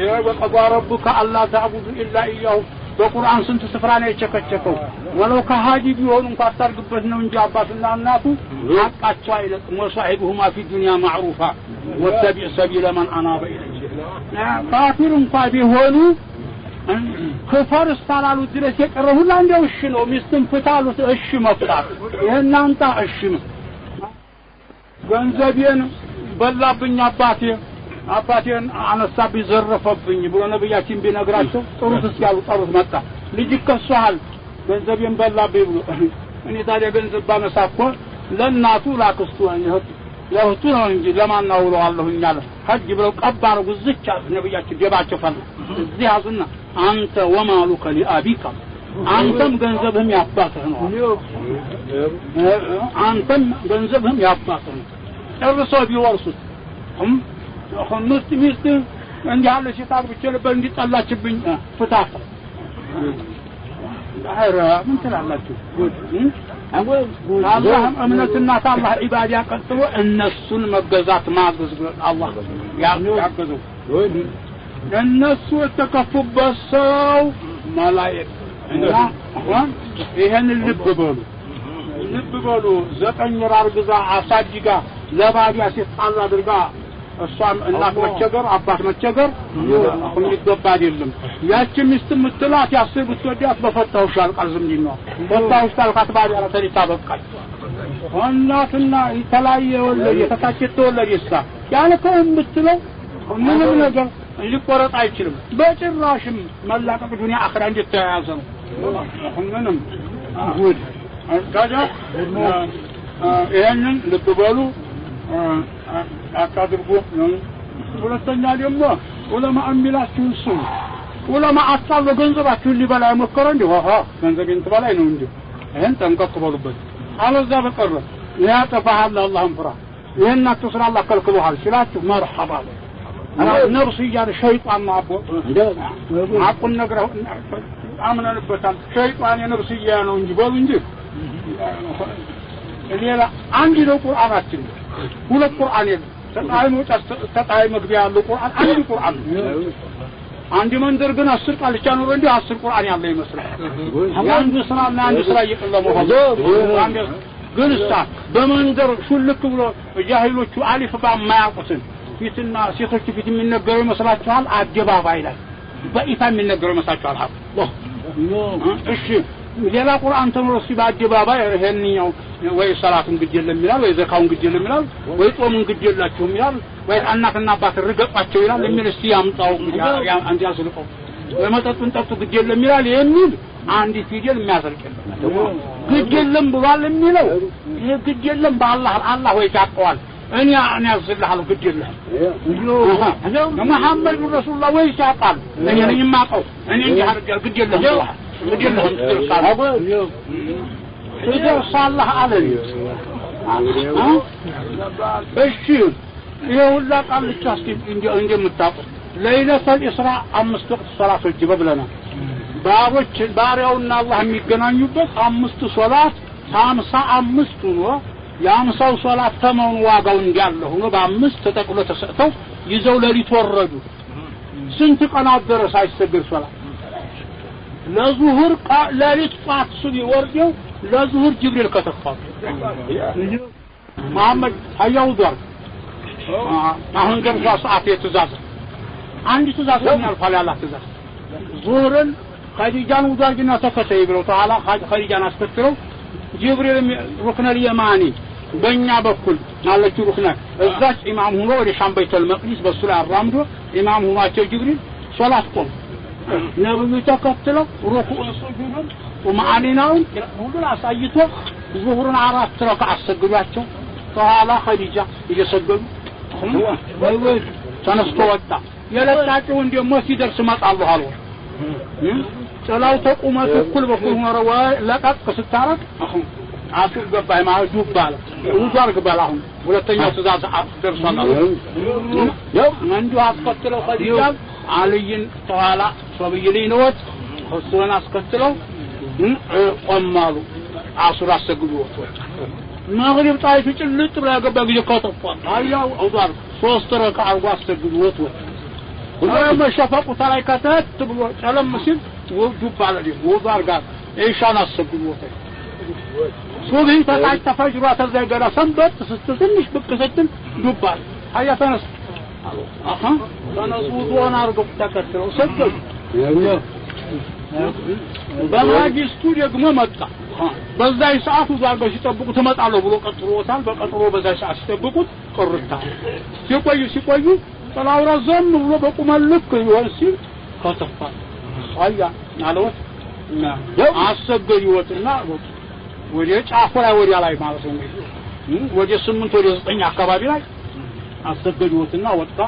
يا وقضى ربك ألا تعبدوا إلا إياه በቁርአን ስንት ስፍራ ነው የቸከቸከው ወለው ከሃዲ ቢሆኑ እንኳን ታርግበት ነው እንጂ አባትና እናቱ ሐቃቸው አይለቅም ወሳሂቡሁማ في الدنيا معروفا واتبع سبيل من أناب إليه ካፊር እንኳን ቢሆኑ ከፈር ስታላሉ ድረስ የቀረው ሁሉ እንደው እሺ ነው ሚስትም ፍታሉት እሺ መፍታት ይሄናንታ እሺ ገንዘቤን በላብኝ አባቴን አነሳብ ይዘረፈብኝ ብሎ ነብያችን ቢነግራቸው ጥሩት ያሉ ጠሩት መጣ ልጅ ከሷል ገንዘቤን በላብኝ ብሎ እኔ ታዲያ ገንዘብ ባነሳኮ ለናቱ ላክስቱ ያውቱ ነው እንጂ ለማን ነው አለሁኛለ ሀጅ ብለው ቀባሩ ግዝቻ ነብያችን ጀባቸው ፈል እዚህ አዙና አንተ ወማሉከ ሊአቢካ አንተም ገንዘብህም ያባትህ ነው አንተም ገንዘብህም ያባትህ ነው እርሶ ቢወርሱት خمست ميست عندي على شيء تعرف شو بندي طلعتبኝ ፍታታ አረ ምን ትላላችሁ አላህ እምነትና አላህ ኢባዳ ቀጥሎ እነሱን መገዛት ማገዝ አላህ ያገዘው እነሱ የተከፉበት ሰው መላእክት እና ይሄን ልብ በሉ ዘጠኝ ወር አርግዛ አሳድጋ ለባዲያ ሲጣላ አድርጋ እሷም እናት መቸገር አባት መቸገር አሁን ይገባ አይደለም ያቺ ሚስት ምትላት ያስብ ትወዲያት በፈታውሽ አልቀዝም ነው ፈታውሽ ታልካት ባዲያ ተሪታ በቃል እናትና ይተላየ ወለደ የተታቸተ ወለደ ይሳ ያለከው ምትለው ምንም ነገር ሊቆረጥ አይችልም በጭራሽም መላቀቅ ዱንያ አኺራ እንድትያያዘ ነው ምንም ጉድ ታዲያ ይሄንን ልብ በሉ አታድርጉ ሁለተኛ ደግሞ ዑለማ የሚላችሁን ስሙ ዑለማ አጣሎ ገንዘባችሁን ሊበላ የሞከረ እንዴ ገንዘቤን ትበላይ ነው እንዴ ይሄን ጠንቀቅ በሉበት አለዛ በቀረ ያጠፋሃል አላህን ፍራ ይሄን አትስራ አላህ ከልክሎሃል ሲላችሁ መርሐባ አና ነፍስ ይያለ ሸይጣን ማቦ አቁን ነግረው አምነንበታል ሸይጣን የነፍስ ይያ ነው እንጂ በሉ እንጂ ሌላ አንድ ነው ቁርአናችን ሁለት ቁርአን የለም ተጣይ መግቢያ ያለው ቁርአን አንድ ቁርአን አንድ መንደር ግን 10 ቃል ብቻ ነው እንዴ 10 ቁርአን ያለ ይመስላል አንድ ስራና አንድ ስራ እየቀለመው አንድ ግን በመንደር ሹልክ ብሎ ጃሂሎቹ አሊፍ ባማያውቁትን ፊትና ሴቶች ፊት የሚነገረው ይመስላችኋል አደባባይ ላይ በኢታ የሚነገረው ይመስላችኋል አላህ እሺ ሌላ ቁርአን ተምሮ ሲባደባባይ ይሄንኛው ወይ ሰላቱን ግድ የለም ይላል ወይ ዘካውን ግድ የለም ይላል ወይ ጾሙን ግድ የላችሁም ይላል ወይ እናትና አባት ርገጣቸው ይላል የሚል እስቲ ያምጣው አንድ ያስልቀው ወይ መጠጡን ጠጡ ግድ የለም ይላል የሚል አንድ ፊደል የሚያዘልቀው ግድ የለም ብሏል የሚለው ይሄ ግድ የለም በአላህ ወይ ታቀዋል እኔ ያዝልሃለሁ ግድ የለም መሐመድ ረሱላህ ወይ ታቃል እኔ የማቀው እኔ እንጂ አርጋል ግድ የለም ግድ የለም ይደርሳለህ አለኝ እሺ ይሁላ ቃል ብቻ እንደምታውቁ ለይለተል ኢስራ 5 ወቅት ሶላቶች በብለና ባሮች ባሪያውና አላህ የሚገናኙበት 5 ሶላት 55 ነው ያ50 ሶላት ተመኑ ዋጋው እንዲያለ ሆኖ በ5 ተጠቅሎ ተሰጥተው ይዘው ለሊት ወረዱ ስንት ቀናት ድረስ አይሰግድ ሶላት ለዙሁር ለሊት ጧት ሱቢ ወርደው ለዙሁር ጅብሪል ከተፋው መሐመድ ሀያው ዳር አሁን ገርፋ ሰዓት የትእዛዝ አንድ ትእዛዝ ነው ያልፋል ያላ ትእዛዝ ዙሁርን ኸዲጃን ወዳጅና ተከተይ ብለው ተዓላ ኸዲጃን አስከትለው ጅብሪል ሩክነ የማኒ በእኛ በኩል ማለች ሩክነ እዛች ኢማም ሆኖ ወደ ሻም በይተል መቅዲስ በሱ ላይ አራምዶ ኢማም ሆኗቸው ጅብሪል ሶላት ቆም ነብዩ ተከትለው ሩኩዕ ሱጁድ ወማአኒናውን ሁሉን አሳይቶ ዙሁርን 4 ረካዓ አሰግዷቸው ተዓላ ኸዲጃ እየሰገዱ ወይ ተነስቶ ወጣ የለጣቸው እንደሞ ሲደርስ መጣለሁ አሉ ጸላው ተቁመት እኩል በኩል ሆነው ለቀቅ ስታረቅ አፍር ገባይ ማለት ዱባለ ውዛር ገባላሁ ሁለተኛው ትእዛዝ ደርሷል ያው መንዱ አስከትለው ኸዲጃ አልይን ተዓላ ሶብይሊን ወጥ ሁሱን አስከትለው ቆማሉ አሱር አሰግዱ ወጥ ማግሪብ ጣይቱ ጭልጥ ብላ ገባ ጊዜ ከተፋ አያው አውዳር 3 ረካዓ አርጓ አሰግዱ ወጥ ሁሉም ሸፈቁ ታላይ ከተት ብሎ ጨለም ሲል ወጁብ ባለዲ ወዛር ጋር ኢሻን አሰግዱ ወጥ ሱብሂ ተጣጭ ተፈጅሯ ተዘገራ ሰንበት ስትትንሽ ብቅ ስትል ዱባል አያ ተነስ ተነሱ ዶና አርገው ተከትለው ሰገዱ በማግስቱ ደግሞ መጣ በዛይ ሰዓቱ ዛርገው ሲጠብቁ ተመጣለው ብሎ ቀጥሮታል በቀጥሮ በዛይ ሰዓት ሲጠብቁት ቆርጣ ሲቆዩ ጥላው ረዘም ብሎ በቁመልክ ይወል ሲል ከተፋ አያ አለወት አሰገዱ ወጥና ወደ ጫፉ ላይ ወዲያ ላይ ማለት ነው ወደ 8 ወደ 9 አካባቢ ላይ አሰገዱ ወጥና ወጣ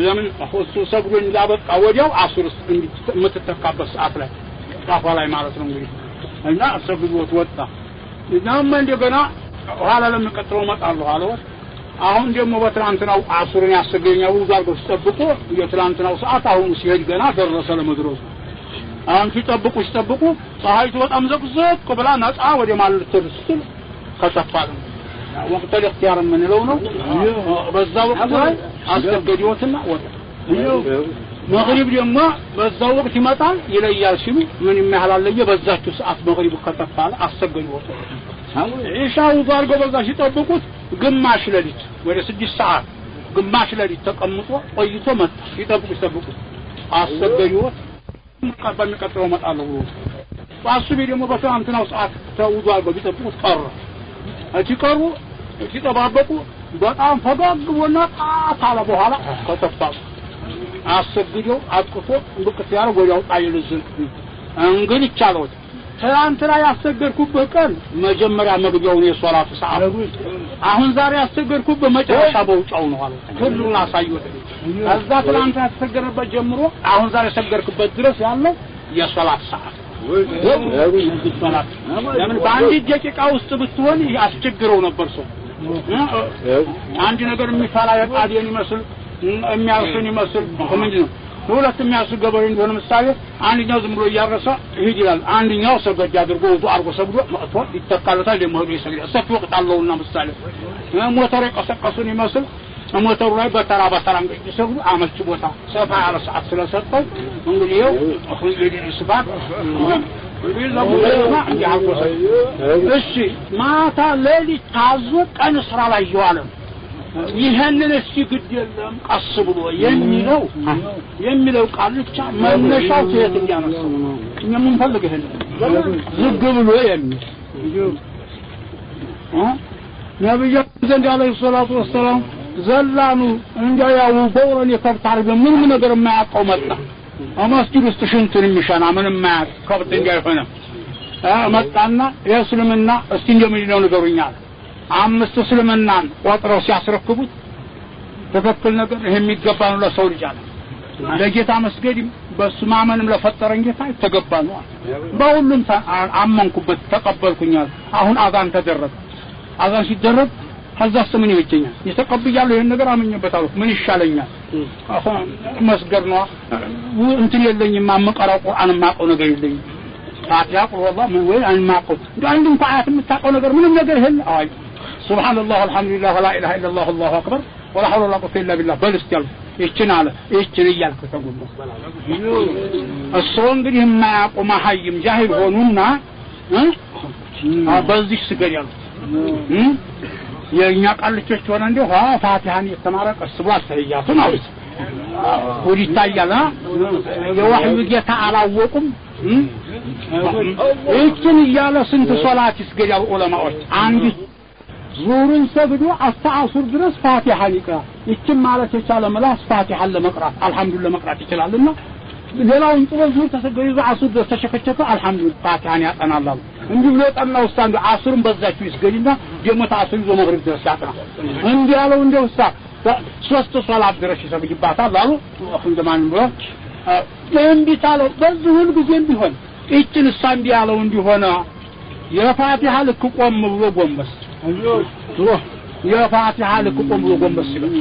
ለምን እሱ ሰግዶ እንዳበቃ ወዲያው አሱር የምትተካበት ሰዓት ላይ ጫፏ ላይ ማለት ነው እንግዲህ እና አሰግዱ ወጣ እናም እንደገና ኋላ ለምቀጥለው መጣለሁ አለወት አሁን ደግሞ በትላንትናው አሱርን ያሰገኛው ዛርገው ሲጠብቁ የትላንትናው ሰዓት አሁን ሲሄድ ገና ደረሰ ለመድረሱ አሁን ሲጠብቁ ፀሐይቱ በጣም ዘቅዘቅ ብላ ነፃ ወደ ማለት ተርስትል ከተፋለ ወቅት ለእክቲያር ምንለው ነው በዛው ወቅት ላይ አስገድዮትና ወጣ መግሪብ ደግሞ በዛው ወቅት ይመጣል ይለያል ሲሉ ምን የሚያህላለየ በዛችሁ ሰዓት መግሪብ ከተፋለ አስገድዮ ወጣ ኢሻው ዛርገው በዛ ሲጠብቁት ግማሽ ለሊት ወደ 6 ሰዓት ግማሽ ለሊት ተቀምጦ ቆይቶ መጣ ይጠብቁ አስገድዮ በሚቀጥለው መጣለው ዋሱቢ ደግሞ በትናንትናው ሰዓት ተውዱ አርገው ቢጠብቁት ቀረ አጭቀሩ ሲጠባበቁ በጣም ፈጋግቦና ጣታለ በኋላ ከተፋው አሰግደው አጥቆ ብቅት ያለው ወዲያው ጣይልዝን እንግዲህ ቻለው ትናንትና ያሰገድኩበት ቀን መጀመሪያ መግቢያውን የሶላት ሰዓት አሁን ዛሬ ያሰገድኩበት መጨረሻ በውጫው ነው አለ ሁሉን አሳዩት ከዛ ትናንትና ያሰገድበት ጀምሮ አሁን ዛሬ ያሰገድኩበት ድረስ ያለው የሶላት ሰዓት ሶላት ለምን በአንድ ደቂቃ ውስጥ ብትሆን ያስቸግረው ነበር ሰው አንድ ነገር የሚፋላ ያጣዲን ይመስል የሚያርሱን ይመስል ምንድነው ሁለት የሚያርሱ ገበሬ እንደሆነ ምሳሌ አንደኛው ዝም ብሎ ያረሰ ይሄድ ይላል አንደኛው ሰገድ አድርጎ ወጡ አርጎ ሰግዶ መጥቶ ይተካለታል ለማህዱ ይሰግዳል ሰፊ ወቅት አለውና ምሳሌ ሞተር ቀሰቀሱን ይመስል ሞተሩ ላይ በተራ እንግዲህ ሰግዱ አመች ቦታ ሰፋ ያለ ሰዓት ስለሰጠው እንግዲህ ይኸው እንግዲህ ስፋት እሺ ማታ ሌሊት ታዞ ቀን ስራ ላይ ይዋል ይሄንን እስኪ ግድ የለም ቀስ ብሎ የሚለው ቃል ብቻ መነሻው ከየት ያነሳው እኛም ፈልገህ ዝግ ብሎ የሚል ነብዩ ዘንድ አለይሂ ሰላቱ ወሰላም ዘላኑ እንጃያው በወረን የከብታር በምን ነገር የማያውቀው መጣ አማስቲር ውስጥ ሽንቱን የሚሻና ምንም ማያውቅ ከብት እንዳይሆነ መጣና የእስልምና እስቲ እንደምንድነው ነገሩኛል አምስት እስልምናን ቆጥረው ሲያስረክቡት ተፈክል ነገር ይሄ የሚገባ ነው ለሰው ልጅ አለ ለጌታ መስገድ በሱ ማመንም ለፈጠረን ጌታ ተገባ ነው በሁሉም አመንኩበት ተቀበልኩኛል አሁን አዛን ተደረገ አዛን ሲደረግ ከዛስ ምን ይወጨኛል የተቀበያለሁ ይሄን ነገር አመኘበታለሁ ምን ይሻለኛል አሁን መስገድ ነው እንትን የለኝም ማመቀራው ቁርአን ማቀው ነገር የለኝም ታዲያ والله ምን ወይ አንማቀው አንድ እንኳን አያት የምታቀው ነገር ምንም ነገር ይሄን አይ ሱብሃንአላህ አልহামዱሊላህ ወላ ኢላሃ ኢላላህ አላሁ አክበር ወላ ሐውለ ወላ ቁወተ ኢላ ቢላህ በልስቲያል ይችናለ ይችን ይያልኩ ተጉም እሱ እንግዲህ የማያውቁ ማሐይም ጃሂል ሆኑና በዚህ ስገድ ያሉ የኛ ቃልቾች ሆነ እንደው ፋቲሃን የተማረ ቀስ ብሎ አስተያየቱ ነው ወዲታያላ የወህዩ ጌታ አላወቁም እችን ይያለ ስንት ሶላት ይስገዳሉ ዑለማዎች አንድ ዙሩን ሰግዶ አስተዓሱር ድረስ ፋቲሃን ይቀራ እችን ማለት የቻለ መላስ ፋቲሃን ለመቅራት አልহামዱሊላህ መቅራት ይችላልና ሌላውን ጥሩ ዙር ተሰገዩ አሱር ድረስ ተሸከቸከ አልহামዱሊላህ ፋቲሃን ያጠናላሉ እንዲህ ብሎ ጠናው ስታንዱ አሱርን በዛችሁ ይስገድና ደሞ ታሱር ይዞ መግሪብ ድረስ ያጠና እንዲህ ያለው እንደው ሶስት ሶላት ድረስ ይሰግድባታል አሉ አሁን ዘማን ብሎ እንዲታለው በዚህ ጊዜም ቢሆን እችን ሳንዲ ያለው እንዲሆነ የፋቲሃ ልክ ቆም ብሎ ጎንበስ የፋቲሃ ልክ ቆም ብሎ ጎንበስ ይላል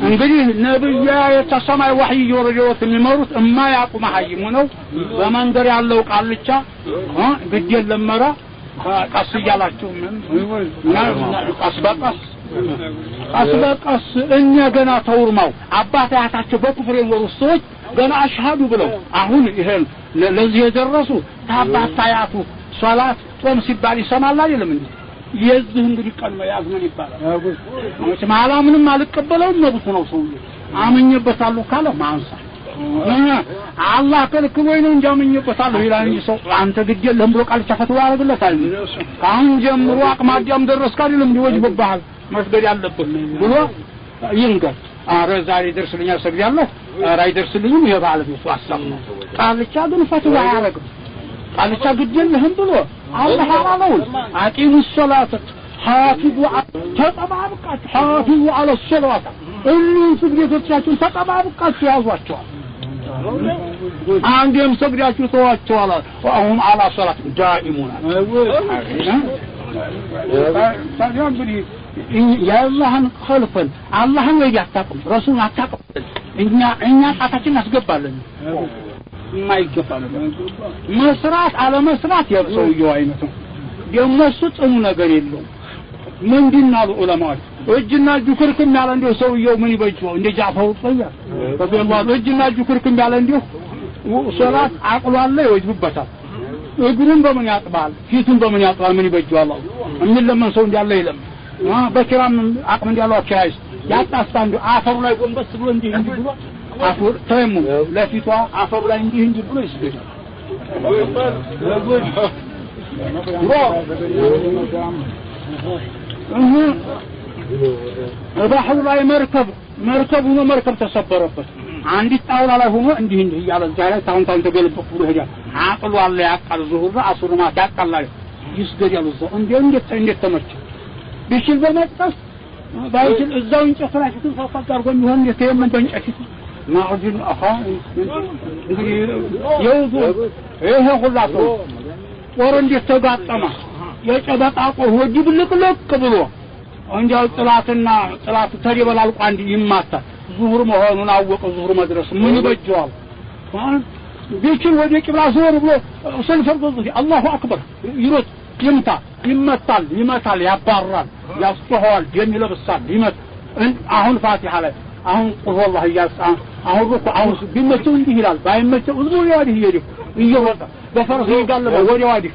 እንግዲህ ነብዩ የተሰማይ ወህይ ይወረደው የሚመሩት እማ ያቁማ ሀይሙ ነው በመንገር ያለው ቃልቻ ግድ የለመራ ቀስ ይያላችሁ ምን አስበቀስ እኛ ገና ተውርማው አባት አያታቸው በኩፍር የወሩ ሰዎች ገና አሽሃዱ ብለው አሁን ይሄን ለዚህ የደረሱ ታባት አያቱ ሶላት ጾም ሲባል ይሰማል አይደለም እንዴ የዚህ እንግዲህ ቀን መያዝ ምን ይባላል ማላ ምንም አልቀበለው መብቱ ነው ሰው አመኘበታለሁ ካለ ማንሳ አላህ ከልክሎኝ ነው እንጂ አመኘበታለሁ ይላል እንጂ ሰው አንተ ግድ የለም ብሎ ቃል ቻፈቱ ያደርግለታል ካሁን ጀምሮ አቅማዲያም ደረስካ አይደለም ይወጅብብሃል መስገድ ያለበት ብሎ ይንገር አረ ዛሬ ደርስልኛል ሰግጃለሁ ራይ ደርስልኝም ይባል ነው አሳብ ነው ቃልቻ ግን ፈትዋ ያደርግ ቃልቻ ግድ የለህም ብሎ አላህ አላለው አቂሙ ሶላት حافظوا ተጠባብቃችሁ حافظوا على الصلوات እነሱ ስግደቶቻችሁን ተጠባብቃችሁ ያዟቸው አንዴም ሰግዳችሁ ተዋቸው አላ አሁን على صلاه دائمون ታዲያ ያላህን ኸልፈን አላህን ወይ ያጣቁም ረሱል አጣቁም እኛ ጣታችን አስገባለን ማይገባል መስራት አለ መስራት የሰውየው አይነት ነው የመሱ ጥሙ ነገር የለው ምንድነው ዑለማዎች እጅና እጁ ክርክም ያለ እንደው ሰውየው ምን ይበጅው እንደ ጃፈው ጠያ በበላው እጅና እጁ ክርክም ያለ እንደው ሶላት አቅሏል ይወጅብበታል እግሩን በምን ያጥባል ፊቱን በምን ያጥባል ምን ይበጅው አላህ ምን ለምን ሰው እንዳለ ይለም በኪራም አቅም እንዳለው አካይስ ያጣስታንዱ አፈሩ ላይ ጎንበስ ብሎ እንዲህ ብሎ አፈር ተይሙ ለፊቷ አፈሩ ላይ እንዲህ ብሎ ይስገዳል ባህሩ ላይ መርከብ ሆኖ መርከብ ተሰበረበት አንዲት ጣውላ ላይ ሆኖ እንዲህ እያለ ዛሬ ታውን ተገልብጦ ብሎ ሄዳል አቅሉ አለ ያቃል ዙሁር አሱር ማታ ያቃላል ይስገድ ያለው ዘው እንዴት ተመቸ ቢችል በመጣስ ባይችል እዛው እንጨት ላይ ተፈፋ አድርጎ የሚሆን የተየመን በእንጨት ማዕጅን አኻ እንግዲህ የውዱ ይሄ ሁላቱ ወር እንዴት ተጋጠመ የጨበጣቆ ወዲ ብልቅልቅ ብሎ እንዲያው ጥላት ተደበላልቆ አንድ ይማታ ዙሁር መሆኑን አወቀ ዙሁር መድረስ ምን ይበጀዋል ቢችል ወደ ቂብላ ዞር ብሎ ሰልፈርዶ አላሁ አክበር ይሮጥ ይመታል ያባራል ያስጨዋል የሚለብሳል ይመት አሁን ፋቲሃ ላይ አሁን ቁል والله ያሳ አሁን ሩኩ አሁን ቢመቸው እንዲህ ይላል ባይመቸው ዙር ያዲህ ይሄድ ይወጣ በፈርስ ይጋለበ ወዲያ ዋዲህ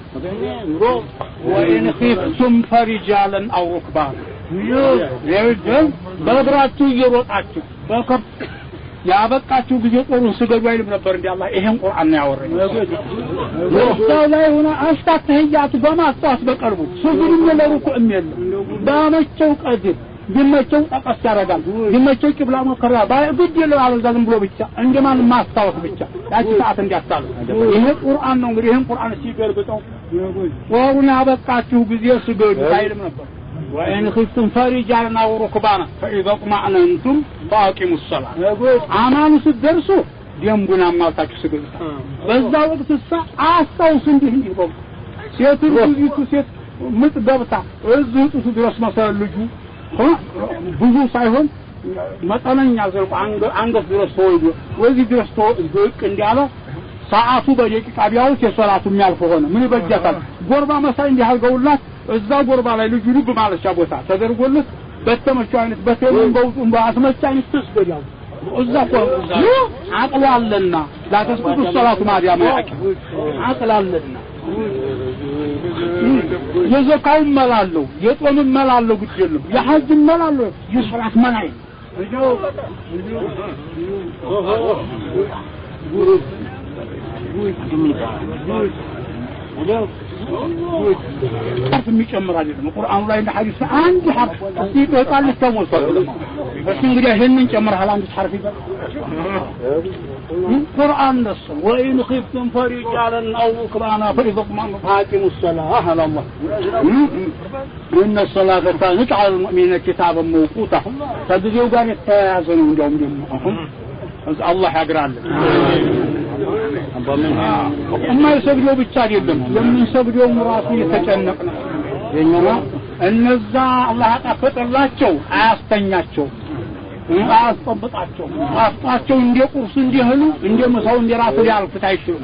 ወይን ኺፍቱም ፈሪጃለን አው ሩክባን ይወደም በእግራችሁ እየሮጣችሁ በከብ ያበቃችሁ ጊዜ ጦሩን ስገዱ አይልም ነበር እንዴ አላህ ይሄን ቁርአን ነው ያወረኝ ወጣው ላይ ሆነ አስተተህያቱ በማስተዋስ በቀርቡ ሱጁድም ለሩኩዕም የለም ባመቸው ቀድር ቢመቸው ተቀስ ያረጋል ቢመቸው ቂብላ መከራ ባይግድ ይለው አለዛም ብሎ ብቻ እንደማን ማስተዋስ ብቻ ያቺ ሰዓት እንዲያታሉ ይሄ ቁርአን ነው እንግዲህ ይሄን ቁርአን ሲገልብጠው ወሩን ያበቃችሁ ጊዜ ስገዱ አይልም ነበር وإن خفتم فرجالا أو ركبانا فإذا اطمأننتم فأقيموا الصلاة አማኑ ሲደርሱ ደምቡና ማልታችሁ ስገዱ በዛ ወቅት አስተውሱ እንዲህ ይበሉ ሴት ልጅቱ ሴት ምጥገብታ እዝቱ ድረስ መሰለጁ ብዙ ሳይሆን መጠነኛ ዘርቁ አንገት ድረስ ተወይዶ ወዚህ ድረስ ተወይዶ እንዲያለ ሰዓቱ በደቂቃ ቢያውስ የሶላቱ የሚያልፍ ሆነ ምን ይበጃታል ጎርባ መሳይ እንዲያርገውላት እዛ ጎርባ ላይ ልጅ ልብ ማለሻ ቦታ ተደርጎለት በተመቸው አይነት በተመን በውጡም በአስመቻ አይነት ተስገዳው እዛ አቅላለና ላተስቁ ሶላቱ ማዲያ ማያቂ አቅላለና የዘካው መላለው የጦም መላለው ግድ የለም የሐጅ መላለው የሶላት መላይ حرف የሚጨምር አይደለም ቁርአኑ ላይ እንደ ሐዲስ አንድ ሐርፍ ሲቆጣል ተሞልቷል እሺ እንግዲህ ይሄንን ጨምረሃል አንድ ሐርፍ ይባል ቁርአን ነስ ወይን ኺፍቱም ፈሪጃለን አው ሩክባና ፈሪضكم فاقيموا الصلاه على الله ان الصلاه كانت على المؤمنين كتابا موقوتا ከጊዜው ጋር የተያያዘ ነው እንደውም الله ያግራል أما يسبلوا بالتاريخ لمن يسبلوا مراسي يتجنقنا የኛው እነዛ አላህ አጣፈጠ ላቸው አያስተኛቸው አስጠብጣቸው እንደ ቁርስ እንዲህሉ እንደ መሳው እንዲራሱ ያልፍት አይችሉም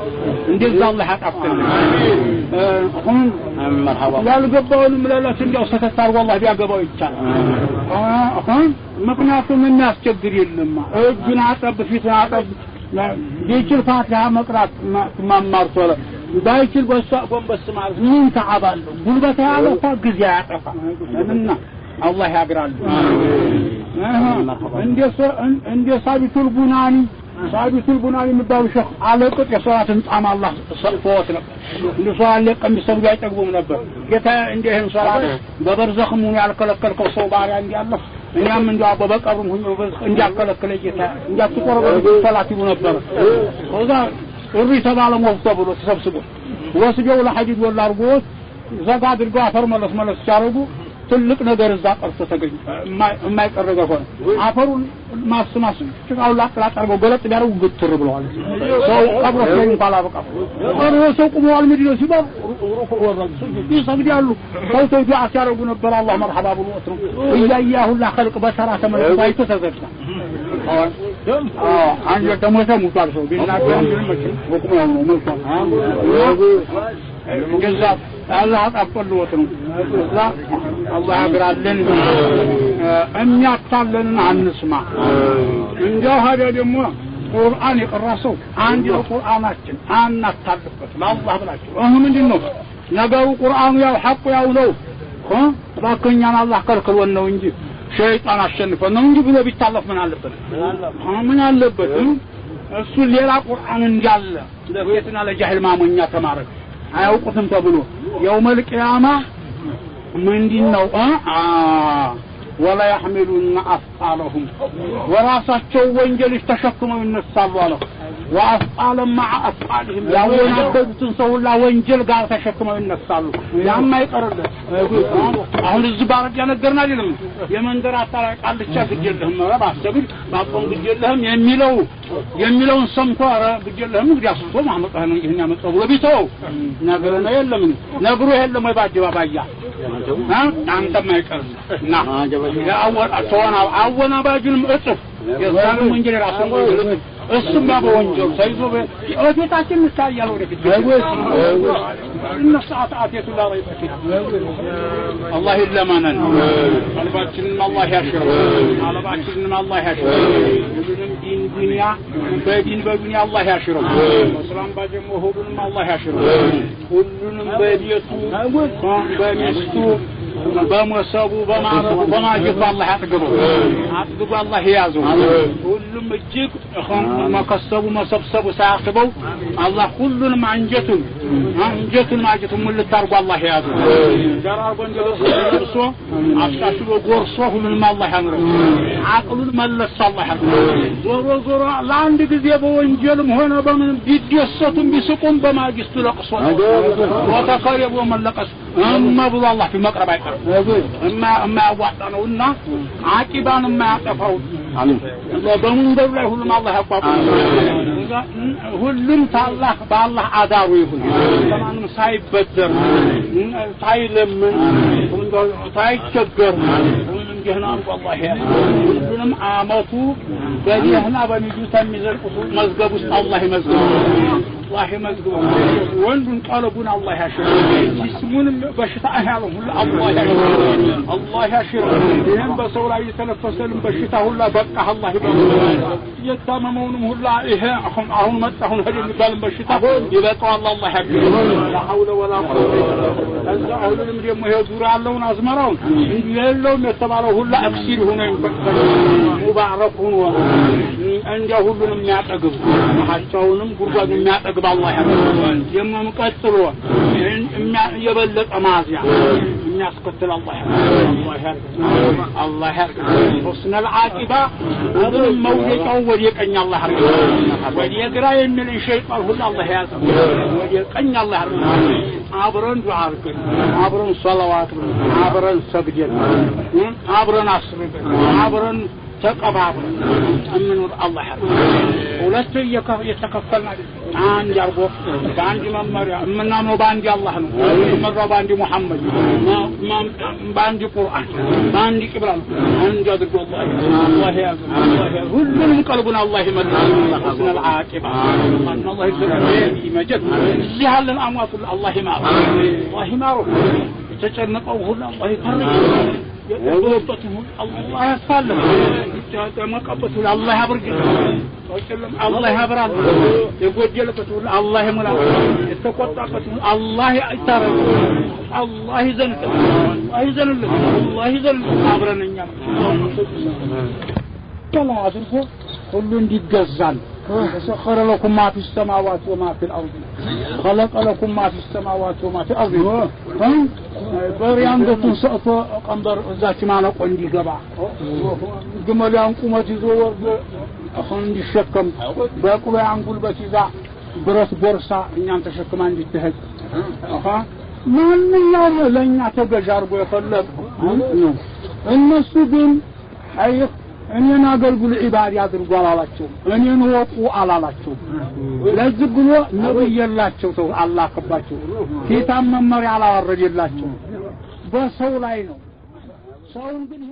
እንደዛ አላህ አጣፈጠ አሁን مرحبا ያልገባውን ምለላስ እንዲያው ሰከታር والله ቢያገባው ይቻላል አሁን ምክንያቱም የሚያስቸግር የለማ እጁን አጠብ ፊቱን አጠብ ቢችል ፋቲሃ መቅራት ማማር ቶሎ ባይችል ጎንበስ ማለት ምን ተዓባለው ጉልበት ያለው ጊዜ ያጠፋ እና አላህ ያግራል እንደ ሳቢቱል ቡናኒ የሚባሉ ሸህ አለቅጥ የሶላትን ጣም አላህ ሰጥቶት ነበር እንደ ሶላት ለቀም ቢሰግዱ አይጠግቡም ነበር ጌታ እንደህን ሶላት በበርዘኽም ነው ያልከለከልከው ሰው ባሪያ እንዲያለሁ እኛም እንደው በበቀሩም ሁሉ እንዲያከለከለ ጌታ እንዲያትቆረበ ሶላት ይሉ ነበር ወዛ እሪ ተባለ ሞፍቶ ብሎ ተሰብስቦ ወስደው ለሐዲድ ወላ አርጎት ዘጋ አድርገው አፈር መለስ ሲያረጉ ትልቅ ነገር እዛ ቀርቶ ተገኘ የማይቀረገ ሆነ አፈሩን ማስማስ ጭቃው ላጥላጣርገው ገለጥ ቢያረጉ ግትር ብለዋል ሰው ቀብሮ ሲሆን ባላበቃ ሰው ቁመዋል ምድነው ሲባል ወረዱ ይሰግዳሉ ሰው ዱዓ ሲያረጉ ነበር አላህ መርሐባ ብሎ ወጥሩ እያያሁ ለخلق በሰራ ተመልካይቶ ተዘግታ አንጀ ተሞተሙ ታርሰው ቢናገር ወቁመው ነው ሞልቷል ገዛ الله አጣፈሉት ነው الله ያግራልን የሚያታለልን አንስማ እንዲያው ሀደ ደግሞ ቁርአን የቀራሰው አንድ ቁርአናችን አናታልበት ለአላህ ብላችሁ ምንድነው ነገሩ ቁርአኑ ያው ሐቁ ያው ነው ባከኛን አላህ ከልክሎን ነው እንጂ ሸይጣን አሸንፎ ነው እንጂ ብሎ ቢታለፍ ምን አለበት እሱ ሌላ ቁርአን እንዲያለ ለቤትና ለጃሂል ማሞኛ ተማረክ አያውቁትም ተብሎ የውመል ቂያማ ምንድነው ولا يحملون أثقالهم وراسቸው ወንጀል ተሸክመው ይነሳሉ አለ وأثقال مع أثقالهم ያወናበዱትን ሰውላ ወንጀል ጋር ተሸክመው ይነሳሉ ያማ ይቀርል አሁን እዚህ ባረድ ያነገርና አይደለም የመንደር አጣራጭ አልቻ ግጀልህም ነው ባሰብል ባቆም ግጀልህም የሚለውን ሰምቶ አረ ግጀልህም እንግዲህ አስቶ ማመጣ ነው ይሄን ያመጣው ብሎ ቢተው ነገርና የለም ነግሩ የለም ወይ ባጀባባያ አንተማ ይቀርል እና አወና ባጅንም እጥፍ የዛን ወንጀል ራሱን ወንጀል እሱም ባወንጀል ሳይዞ በእቴታችን ይታያል ወደፊት النصات عافية لا ريب فيها الله إلا ما نن قلباتنا الله يشرب قلباتنا الله يشرب دين دنيا بدين الله يشرب وسلام باجمه بن الله يشرب كلن بديته بمستو بمسابو بمعرف بماجب الله يعتقبه الله يعزو كلهم اجيب ما كسبوا ما سبسبوا ساعتبوا الله كلهم عنجتهم ማጀቱ ምን ልታርጉ አላህ ያዙ ጀራር ወንጀል እርሶ አፍሳሹ ጎርሶ ሁሉንም አላህ ያምረው አቅሉን መለስ አላህ ያምረው ዞሮ ለአንድ ጊዜ በወንጀልም ሆነ በምን ቢደሰቱም ቢስቁም በማግስቱ ለቅሶ ወተከረቡ መለቀስ ብሎ አላህ በመቅረብ አይቀርም እማ ያዋጣነውና አቂባን የማያጠፋው አሜን በመንገዱ ላይ ሁሉም አላህ ያቋቁም ሁሉም ታላህ በአላህ አዳሩ ይሁን ለማንም ሳይበደር ሳይለምን ሳይቸገር ሁሉም ጀህና አላህ ያ ሁሉም አመቱ በዲህና በሚጁታ የሚዘልቁ መዝገብ ውስጥ አላህ ይመዝገብ الله يمزقه وندن طلبون الله يشر جسمون بشتاء هذا ሁሉ الله يشر الله يشر ይሄን በሰው ላይ የተነፈሰልን በሽታ ሁሉ በቃ الله ይበቃው የታመመውንም ሁሉ ይሄ አሁን መጣሁን ሄድ የሚባል በሽታ ይበቃው الله ያግር لا حول ولا قوه እዛ ሁሉንም ደግሞ ይሄ ዙራ ያለውን አዝመራውን የለውም የተባለው ሁሉ አክሲር ሆኖ ሙባረክ ሆኖ እንደ ሁሉንም የሚያጠግብ ሀጫውንም ጉርጓዱን የሚያጠግብ الله يحفظه يمم قتلوا يبلغ مازيا الناس قتل الله الله يحفظه حسن العاقبه ومن موجته وليقن الله وليقرا من الشيطان كل الله يحفظه وليقن الله አብረን ዱዓ አድርገን አብረን ሶላዋት አብረን ሰግደን አብረን አስረን አብረን ተቀባበል አምኑር አላህ ሁለት የተከፈልና አንድ ያርጎ በአንድ መመሪያ ምናምነው በአንድ አላህ ነው መመሪያው በአንድ ሙሐመድ በአንድ ቁርአን በአንድ ቂብላ አንድ አድርጎ አላህ ያዘ ሁሉንም ቀልቡን አላህ ይመልስ حسن العاقبه ان الله يمجد ያለን አሟቱ አላህ ይማር አላህ ይማሩ ተጨነቀው ሁሉ አላህ ይፈርጅ يقولون الله يسلم ما قبته الله يبرك الله يبرك يقول جلبته الله يملا يتقطعته الله يتر الله يزن الله يزن አብረንኛ طلع አድርጎ ሁሉ እንዲገዛል سخر لكم ما في السماوات وما في الأرض خلق لكم ما في السماوات وما في الأرض برياندتون سأتو قنبر ذاتي معنا قندي قبع جمال ينقومة زور أخوان دي الشكم باقوا ينقل بتيزا برس بورسا إنيان تشكمان دي تهج من يوم لن يعتقجار بيخلق النسو بين حيث እኔን አገልግሉ ኢባድ ያድርጉ አላላቸው እኔን ወቁ አላላቸው ለዚህ ብሎ ነብይላቸው ሰው አላህ ከባቸው ጌታም መመሪያ አላወረደላቸው በሰው ላይ ነው ሰውን ግን